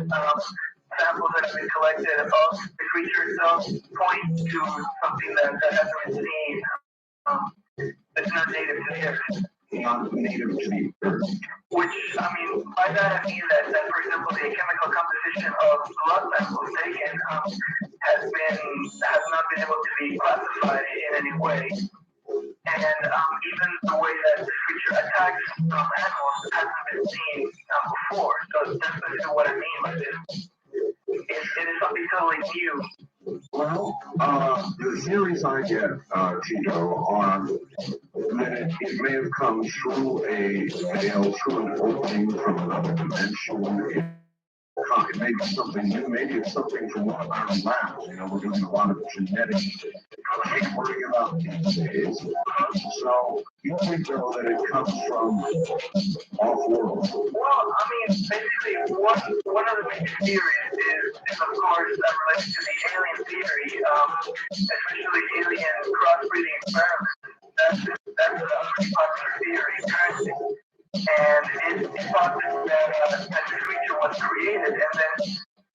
samples that have been collected of the creature itself point to something that hasn't been seen, that's not native to the earth. Not native to the earth. Which, I mean, by that I mean that for example, the chemical composition of blood samples taken has not been able to be classified in any way. And even the way that this creature attacks animals hasn't been seen before. So that's basically what I mean by this. It is something totally new. Well, the theories I get, Tito, are that it may have come through a veil, through an opening from another dimension. It may be something new. Maybe it's something from one of our labs. You know, we're doing a lot of genetic worrying about these days. So you think, though, that it comes from off-world? Well, I mean, basically, one of the major theories is of course, related to the alien theory, especially alien crossbreeding experiments. That's a pretty popular theory currently. And it's possible that the creature was created and then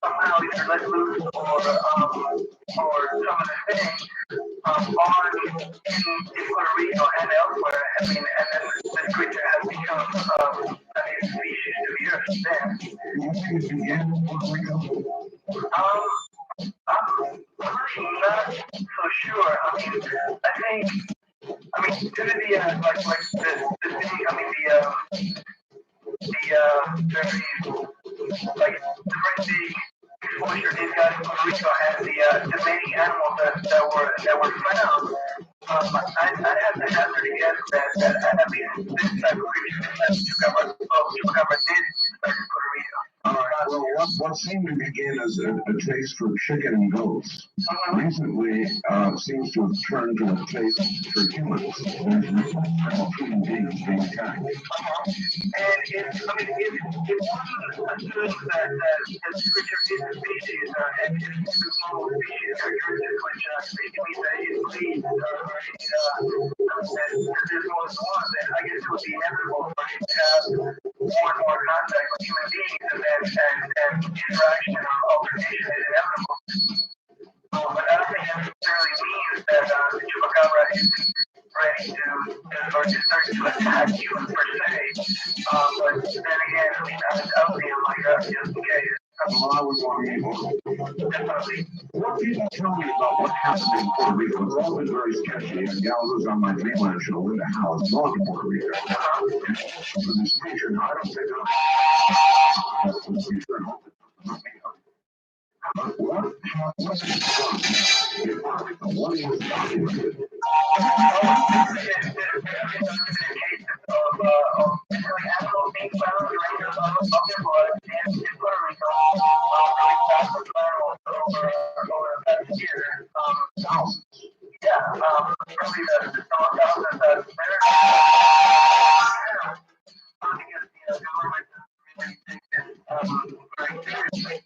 somehow either let loose or some of the things in Puerto Rico and elsewhere. I mean, and then this creature has become a new species to the earth then. Do you think it began in Puerto Rico? I'm really not so sure. I mean, due to the like the thing, I mean the very big exposure these guys in Puerto Rico and the many animals that were found. I'd have to hazard a guess that at least this type of creature, this type of chupacabra did start in Puerto Rico. All right. Well, what seemed to begin as a taste for chicken and goats recently seems to have turned to a taste for humans. Human beings being attacked. And it wasn't assumed that this creature is a species, and it's a global species characteristics, which basically means that it bleeds, that there's more than one, then I guess it would be inevitable for it to have more and more contact with human beings, and interaction or alternation is inevitable. But I don't think that necessarily means that the chupacabra is ready to, or just starting to attack humans per se. But then again, I mean, I'll be on my gut just in case. Well, I was wondering, Definitely. what can you tell me about what happened in Puerto Rico? It's all been very sketchy. And gal who's on my Dreamland show, Linda Howe, is gone to Puerto Rico. For this creature, now I don't think what was it done in Puerto Rico? What was documented? Of animals being found of their blood in Puerto Rico, really fast animals over the past year. Thousands. Yeah, probably the thousands that because the government really takes it very seriously.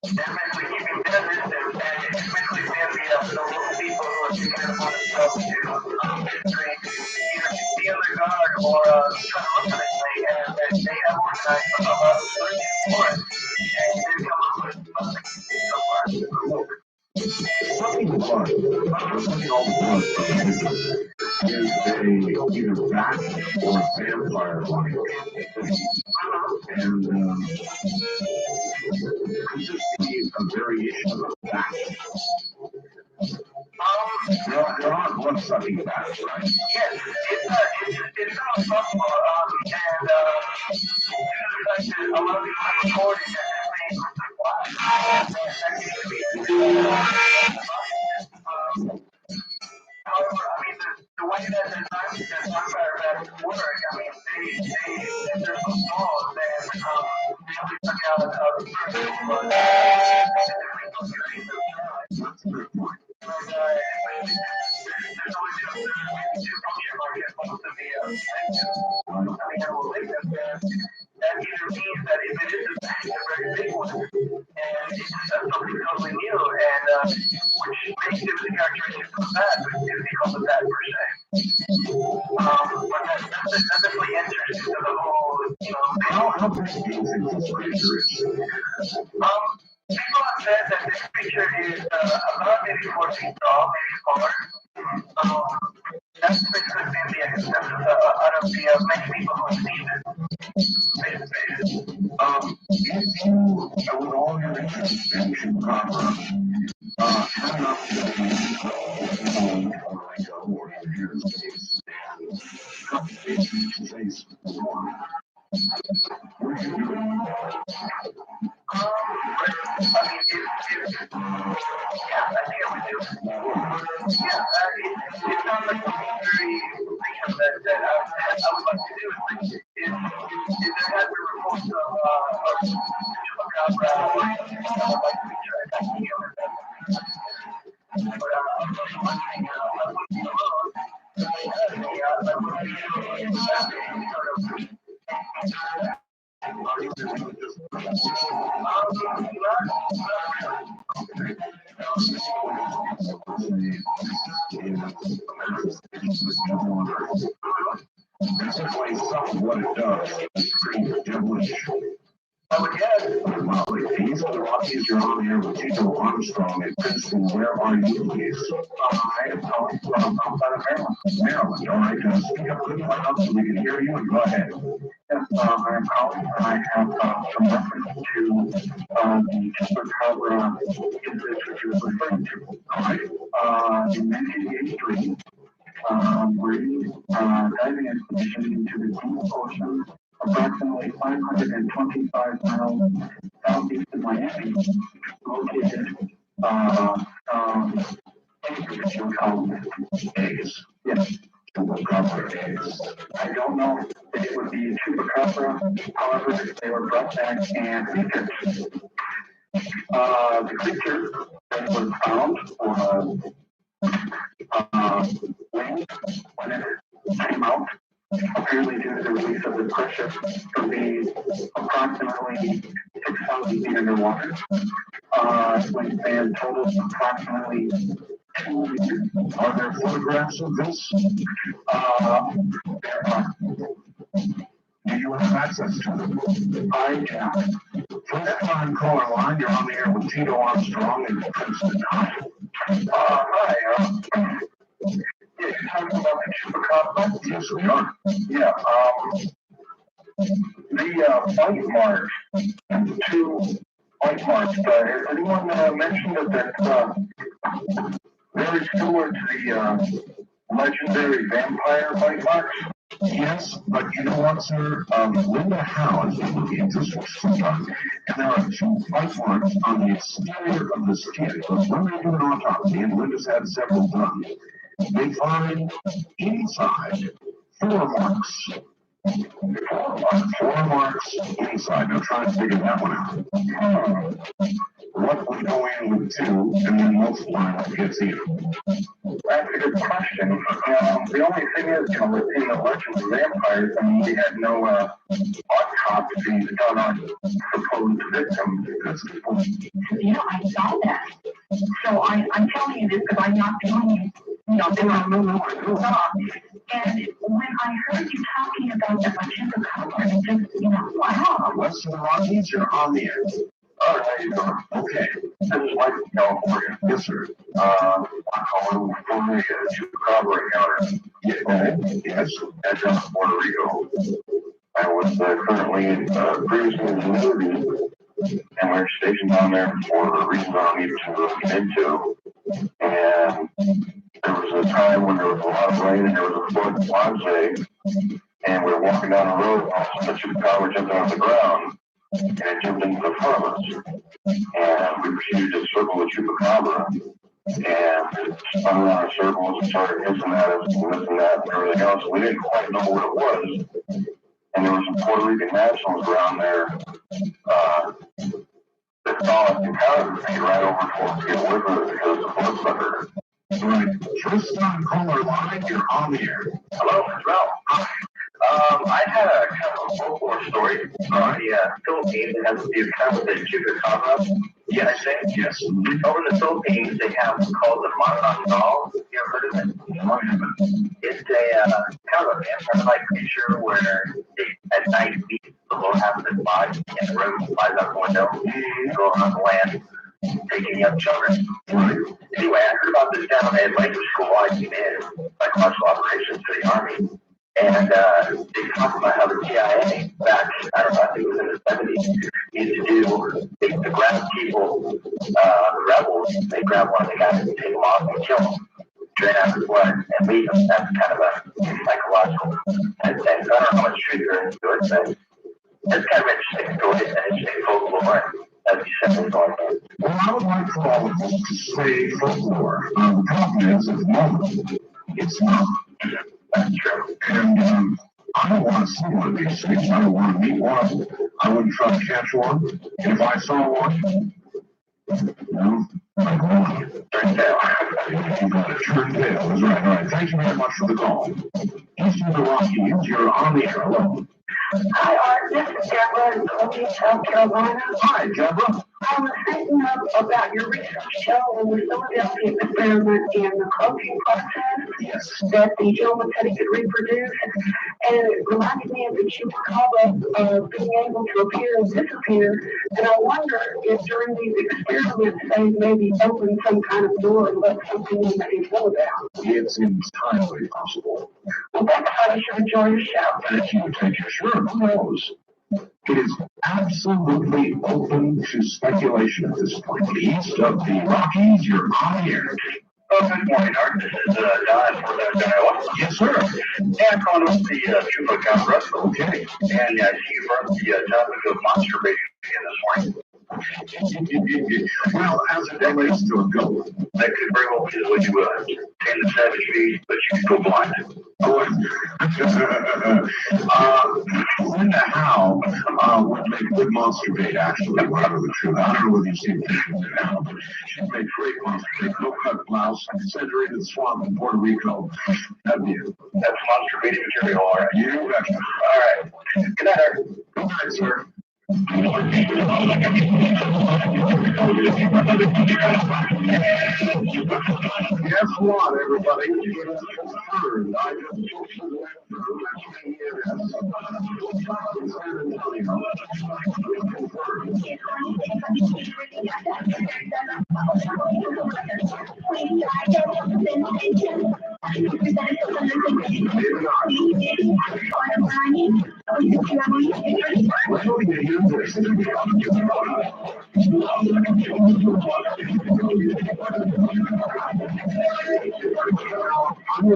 They're basically keeping them distant, and it's basically been the local people who are taking it upon themselves to basically either be on their guard or try to look for this thing, and they have organized a lot of search for it, and they've come up with nothing so far. Sucking blood, sucking all the blood from the victim is either bat or vampire-like thing. And could this be a variation of a bat? There are blood-sucking bats, right? Yes, it's not possible, and due to the fact that a lot of people have reported that this thing was like, wow, that needs to be however, I mean, the way that the vampire bats work, I mean, they're so small that they only took out a certain blood, and they don't get any of That's a good point. there's always maybe two function markets, most of the animal victims, that either means that if it is a very big one, and it's something totally new, and which may exhibit the characteristics of a bat, but it would be called a bat per se. But that definitely enters into the whole How big do you think this creature is? People have said that this creature is about maybe 4 feet tall, maybe 4. That's basically the acceptance out of the many people who have seen it. If you, with all your interest in chupacabra, had an opportunity to go or in your case and cut face to face with one, would you do it? Yeah, I think I would do it. Yeah, it sounds like something very recent that I would like to do. If there has been reports of chupacabra, I would like to be tried to heal it. But one thing I wouldn't be alone. I wouldn't be sort of. Basically, some of what it does is pretty devilish. I would guess. Well, if he's the Rockies, you're on here with Tito Armstrong at Princeton. Where are you, please? I am calling from outside of Maryland. Maryland. All right, speak up a little loud so we can hear you and go ahead. Yes, I'm calling. I have some reference to the chupacabra incident which you were referring to. All right. In 1983, marine diving expedition into the deep ocean, approximately 525 miles southeast of Miami, located Eggs. Yes. Chupacabra eggs. I don't know if it would be chupacabra, however, they were brought back and researched. The creature that was found was winged when it came out, apparently due to the release of the pressure from being approximately 6,000 feet underwater. Wingspan totals approximately 2 meters. Are there photographs of this? There are. Do you have access to them? I do not. First time caller line, you're on the air with Tito Armstrong and Princeton. Hi. Yeah, you're talking about the chupacabra? Yes, we are. Yeah, the bite marks, 2 bite marks, has anyone mentioned that that's very similar to the legendary vampire bite marks? Yes, but you know what, sir? Linda Howe has been looking into this for some time, and there are 2 bite marks on the exterior of the skin. Because when they do an autopsy, and Linda's had several done, they find inside 4 marks. 4 marks inside. Now try and figure that one out. What would go in with 2 and then multiply what gets in? That's a good question. The only thing is, within the legend of vampires, they had no autopsies done on supposed victims. That's a good point. I saw that. So I'm telling you this because I'm not the only, No, I saw. And when I heard you talking about the chupacabra, I just, wow. West of the Rockies, you're on the air. All right, how you doing? Okay. This is Mike from California. Yes, sir. I'm calling from the chupacabra encounter. Yeah. Yes. At Puerto Rico. I was currently previously in the Navy, and we were stationed down there for reasons I don't need to get into. And there was a time when there was a lot of rain and there was a flood in Wannsee, and we were walking down the road, and all of a sudden the chupacabra jumped out of the ground, and it jumped into the front of us. And we proceeded to circle the chupacabra, and it spun around in circles and started hissing at us and this and that and everything else. We didn't quite know what it was. And there were some Puerto Rican nationals around there that saw us encounter me right over towards us to get away from it because the blood sucker. Right. First time caller line, you're on the air. Hello, it's Ralph. Hi. I had a kind of a folklore story on the Philippines that has to do kind of with the chupacabra. Yeah, I say Yes. over in the Philippines they have what's called the Manananggal. You ever heard of it? No, I haven't. It's a kind of a vampire-like creature where they at night, the lower half of his body in the room, flies out the window, going on the land, taking young children. Anyway, I heard about this down at Laker School. I came in psychological operations for the Army. And they talked about how the CIA back, I don't know, I think it was in the 70s, used to do, they grab people, the rebels, they grab one of the guys and take them off and kill them, drain out the blood, and leave them. That's kind of a psychological. And I don't know how much truth there is to it, but it's kind of an interesting story, an interesting folklore, as you said, it's all about. Well, I would like for all of us to say folklore. The problem is, at the moment, it's not. That's true. And I don't want to see one of these things. I don't want to meet one of them. I wouldn't try to catch one. And if I saw one, no, I'd run. Turn tail. You got it. Turn tail. That's right. All right. Thank you very much for the call. Eastern the Rockies, you're on the air. Hello. Hi, Art. This is Deborah in Columbia, South Carolina. Hi, Deborah. I was thinking about your research show on the Philadelphia experiment and the cloaking process that the gentleman said he could reproduce. And it reminded me of the chupacabra being able to appear and disappear. And I wonder if during these experiments they maybe opened some kind of door and let something in that you know about. It's entirely possible. Well, that's how you should enjoy your show. Thank you. Take your shirt. Who knows? It is absolutely open to speculation at this point. East of the Rockies, you're on the air. Oh, good morning, Art. This is Don for the Iowa. Yes, sir. And I'm calling up the chupacabra. Okay. And I see you brought the topic of monster baiting again this morning. Well, as it relates to a goat, That could very well be the way you tame the savage beast, but you could go blind. Linda Howe would make good monster bait, actually, whatever the truth. I don't know whether you've seen pictures of Howe, but she'd make great monster bait, no-cut blouse, send her into the swamp in Puerto Rico. That'd be it. That's monster baiting material, all right. You betcha. All right. Good night, Art. Good night, sir. Guess what, everybody? It is confirmed. I just spoke to the actor in San Antonio. Confirmed. Well, you hear this. I'm going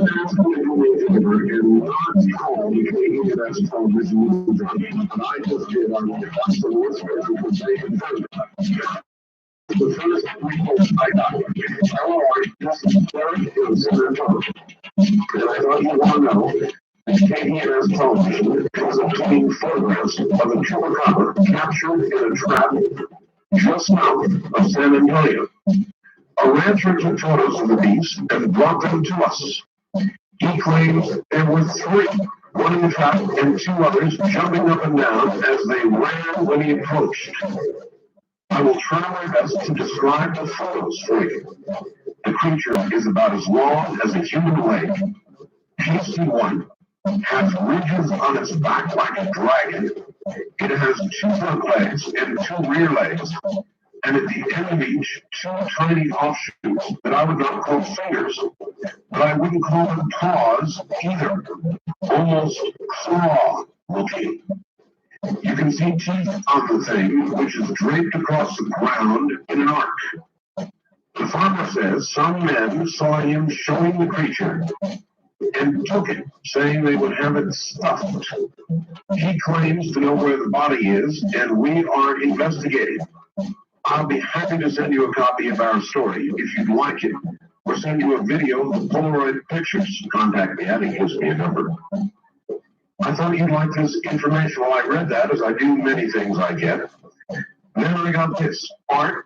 to ask you to do me a favor and not call me that's television news, but I just did on the custom listeners because they confirmed it. The first report I got, this is Derek in San Antonio, and I thought you want to know. KENS television is obtaining photographs of a chupacabra captured in a trap just south of San Antonio. A rancher took photos of the beast and brought them to us. He claims there were three, one in the trap and two others jumping up and down as they ran when he approached. I will try my best to describe the photos for you. The creature is about as long as a human leg. PC1 has ridges on its back like a dragon. It has two front legs and two rear legs, and at the end of each, two tiny offshoots that I would not call fingers, but I wouldn't call them paws either, almost claw-looking. You can see teeth on the thing, which is draped across the ground in an arc. The farmer says some men saw him showing the creature and took it, saying they would have it stuffed. He claims to know where the body is, and we are investigating. I'll be happy to send you a copy of our story if you'd like it, or send you a video of the Polaroid pictures. Contact me, that gives me a number. I thought you'd like this information. Well, I read that, as I do many things I get. Then I got this. Art,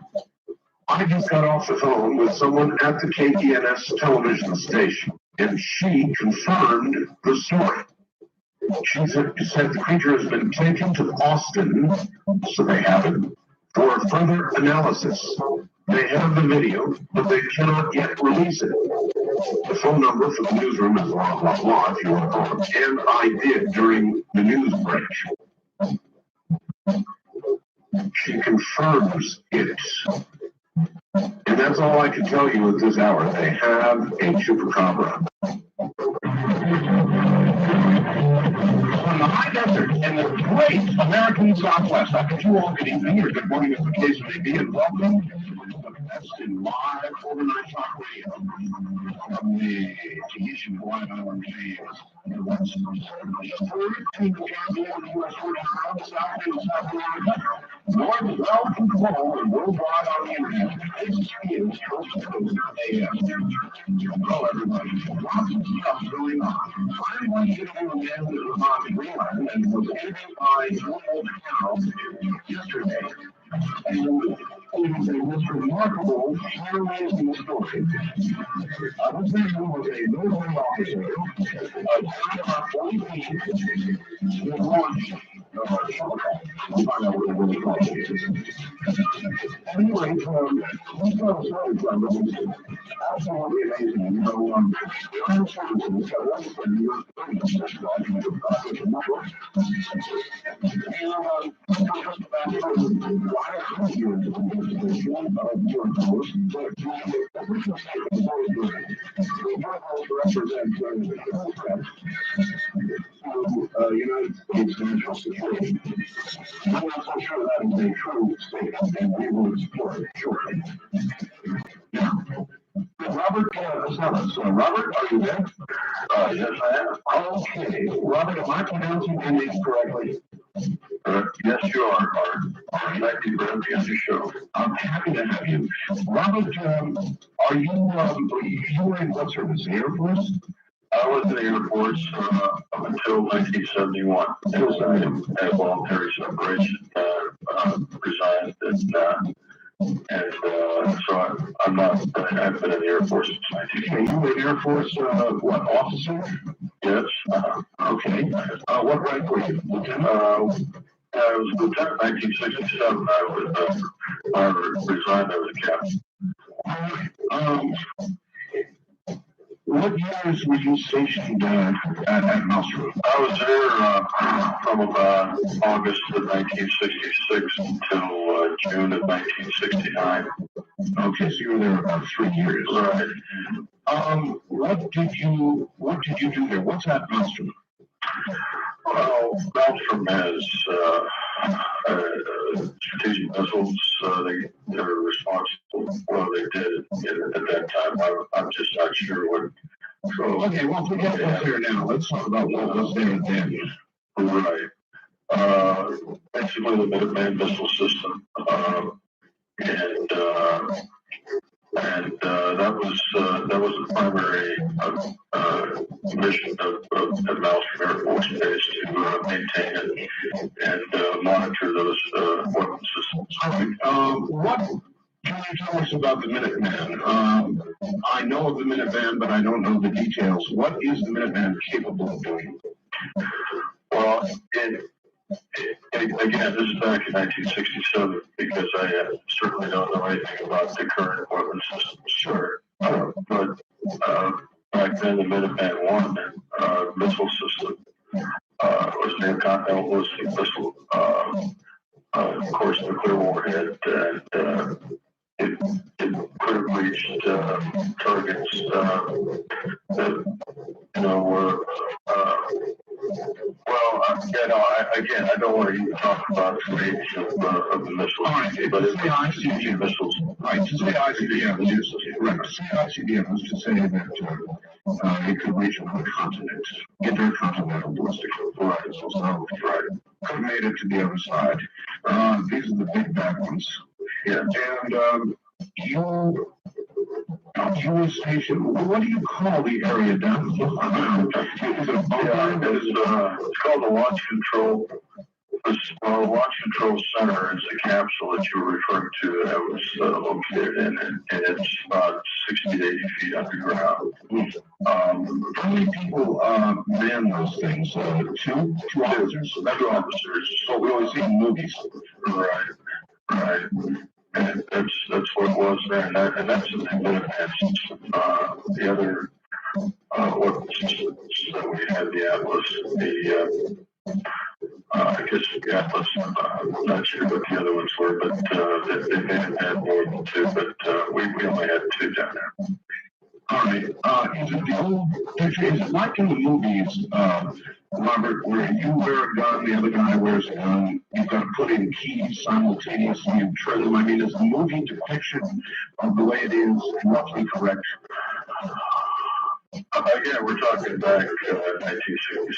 I just got off the phone with someone at the KENS television station, and she confirmed the story. She said the creature has been taken to Austin, so they have it, for further analysis. They have the video, but they cannot yet release it. The phone number for the newsroom is blah, blah, blah, if you want to call it. And I did during the news break. She confirms it. And that's all I can tell you at this hour. They have a chupacabra. On the high desert in the great American Southwest, I bid you all good evening or good morning as the case may be, and welcome to the best in live overnight talk radio from the Tahitian Hawaiian Island James. To the U.S. Virgin Islands, South and South Carolina, north, south, and control, and worldwide on the internet. This is Coast to Coast AM. Hello, everybody. Lots of stuff going on. I'm going to get over a man that was on Greenland and was interviewed by Joel Cow yesterday. And it was a most remarkable, amazing story. This man was a military officer, down about 40 feet, that launched we'll find out what it really called. Anyway, he's got a story from it. Absolutely amazing. You know, the Armed Services got arrested in New York City. And just back from why I come here to the investigation of UFOs, but the official statement is UFOs represent the threat to United States national security. I'm not so sure that is a true statement, and we will explore it shortly. Now, Robert Casalas. Robert, are you there? Yes, I am. Okay. Robert, am I pronouncing your name correctly? Yes, you are. Thank you for having me on the show. I'm happy to have you. Robert, are you were in what service? The Air Force? I was in the Air Force up until 1971. Until I had a voluntary separation, resigned, and so I'm not. I've been in the Air Force since 1980. You were in the Air Force, what, officer? Yes. Okay. What rank were you? Lieutenant? I was a lieutenant in 1967. I resigned. I was a captain. What years were you stationed at Maelstrom? I was there from about August of 1966 until June of 1969. Okay, so you were there about 3 years. Right. What did you do there? What's at Maelstrom? Well, Maelstrom has strategic missiles. They're responsible. Well, they did at that time. I'm just not sure what. So, okay, well, forget what's there now. Let's talk about what was there then. Right. Basically, the Minuteman missile system, and that was the primary mission of Maelstrom Air Force Base to maintain and monitor those weapon systems. What can you tell us about the Minuteman? I know of the Minuteman, but I don't know the details. What is the Minuteman capable of doing? Well, again, this is back in 1967 because I certainly don't know anything about the current weapon systems. Sure. But back then, the Minuteman I missile system was an intercontinental ballistic missile. Of course, nuclear warhead, and it could have reached targets that were. Again, I don't want to even talk about the range of the missiles, but it's the ICBM missiles. Right, to say ICBM is correct. To say ICBM is to say that it could reach another continent, intercontinental ballistic missiles. So, right, could have made it to the other side. These are the big bad ones. Yeah, and you were stationed. What do you call the area down? Is it a bunker? It's called the Launch Control. The Launch Control Center is the capsule that you were referring to that I was located in, and it's about 60 to 80 feet underground. How many people man those things? Two officers? Two officers. So we always see in movies. Right. And that's what it was there, and that's the thing that advanced, the other, what systems that we had, the Atlas, I guess the Atlas, I'm not sure what the other ones were, but, they may have had more than two, but, we only had two down there. All right, is it the old picture, is it like in the movies, Robert, where you wear a gun, the other guy wears a gun, you've got to put in keys simultaneously and trim them? I mean, is the movie depiction of the way it is roughly correct? Yeah, we're talking back, 1967.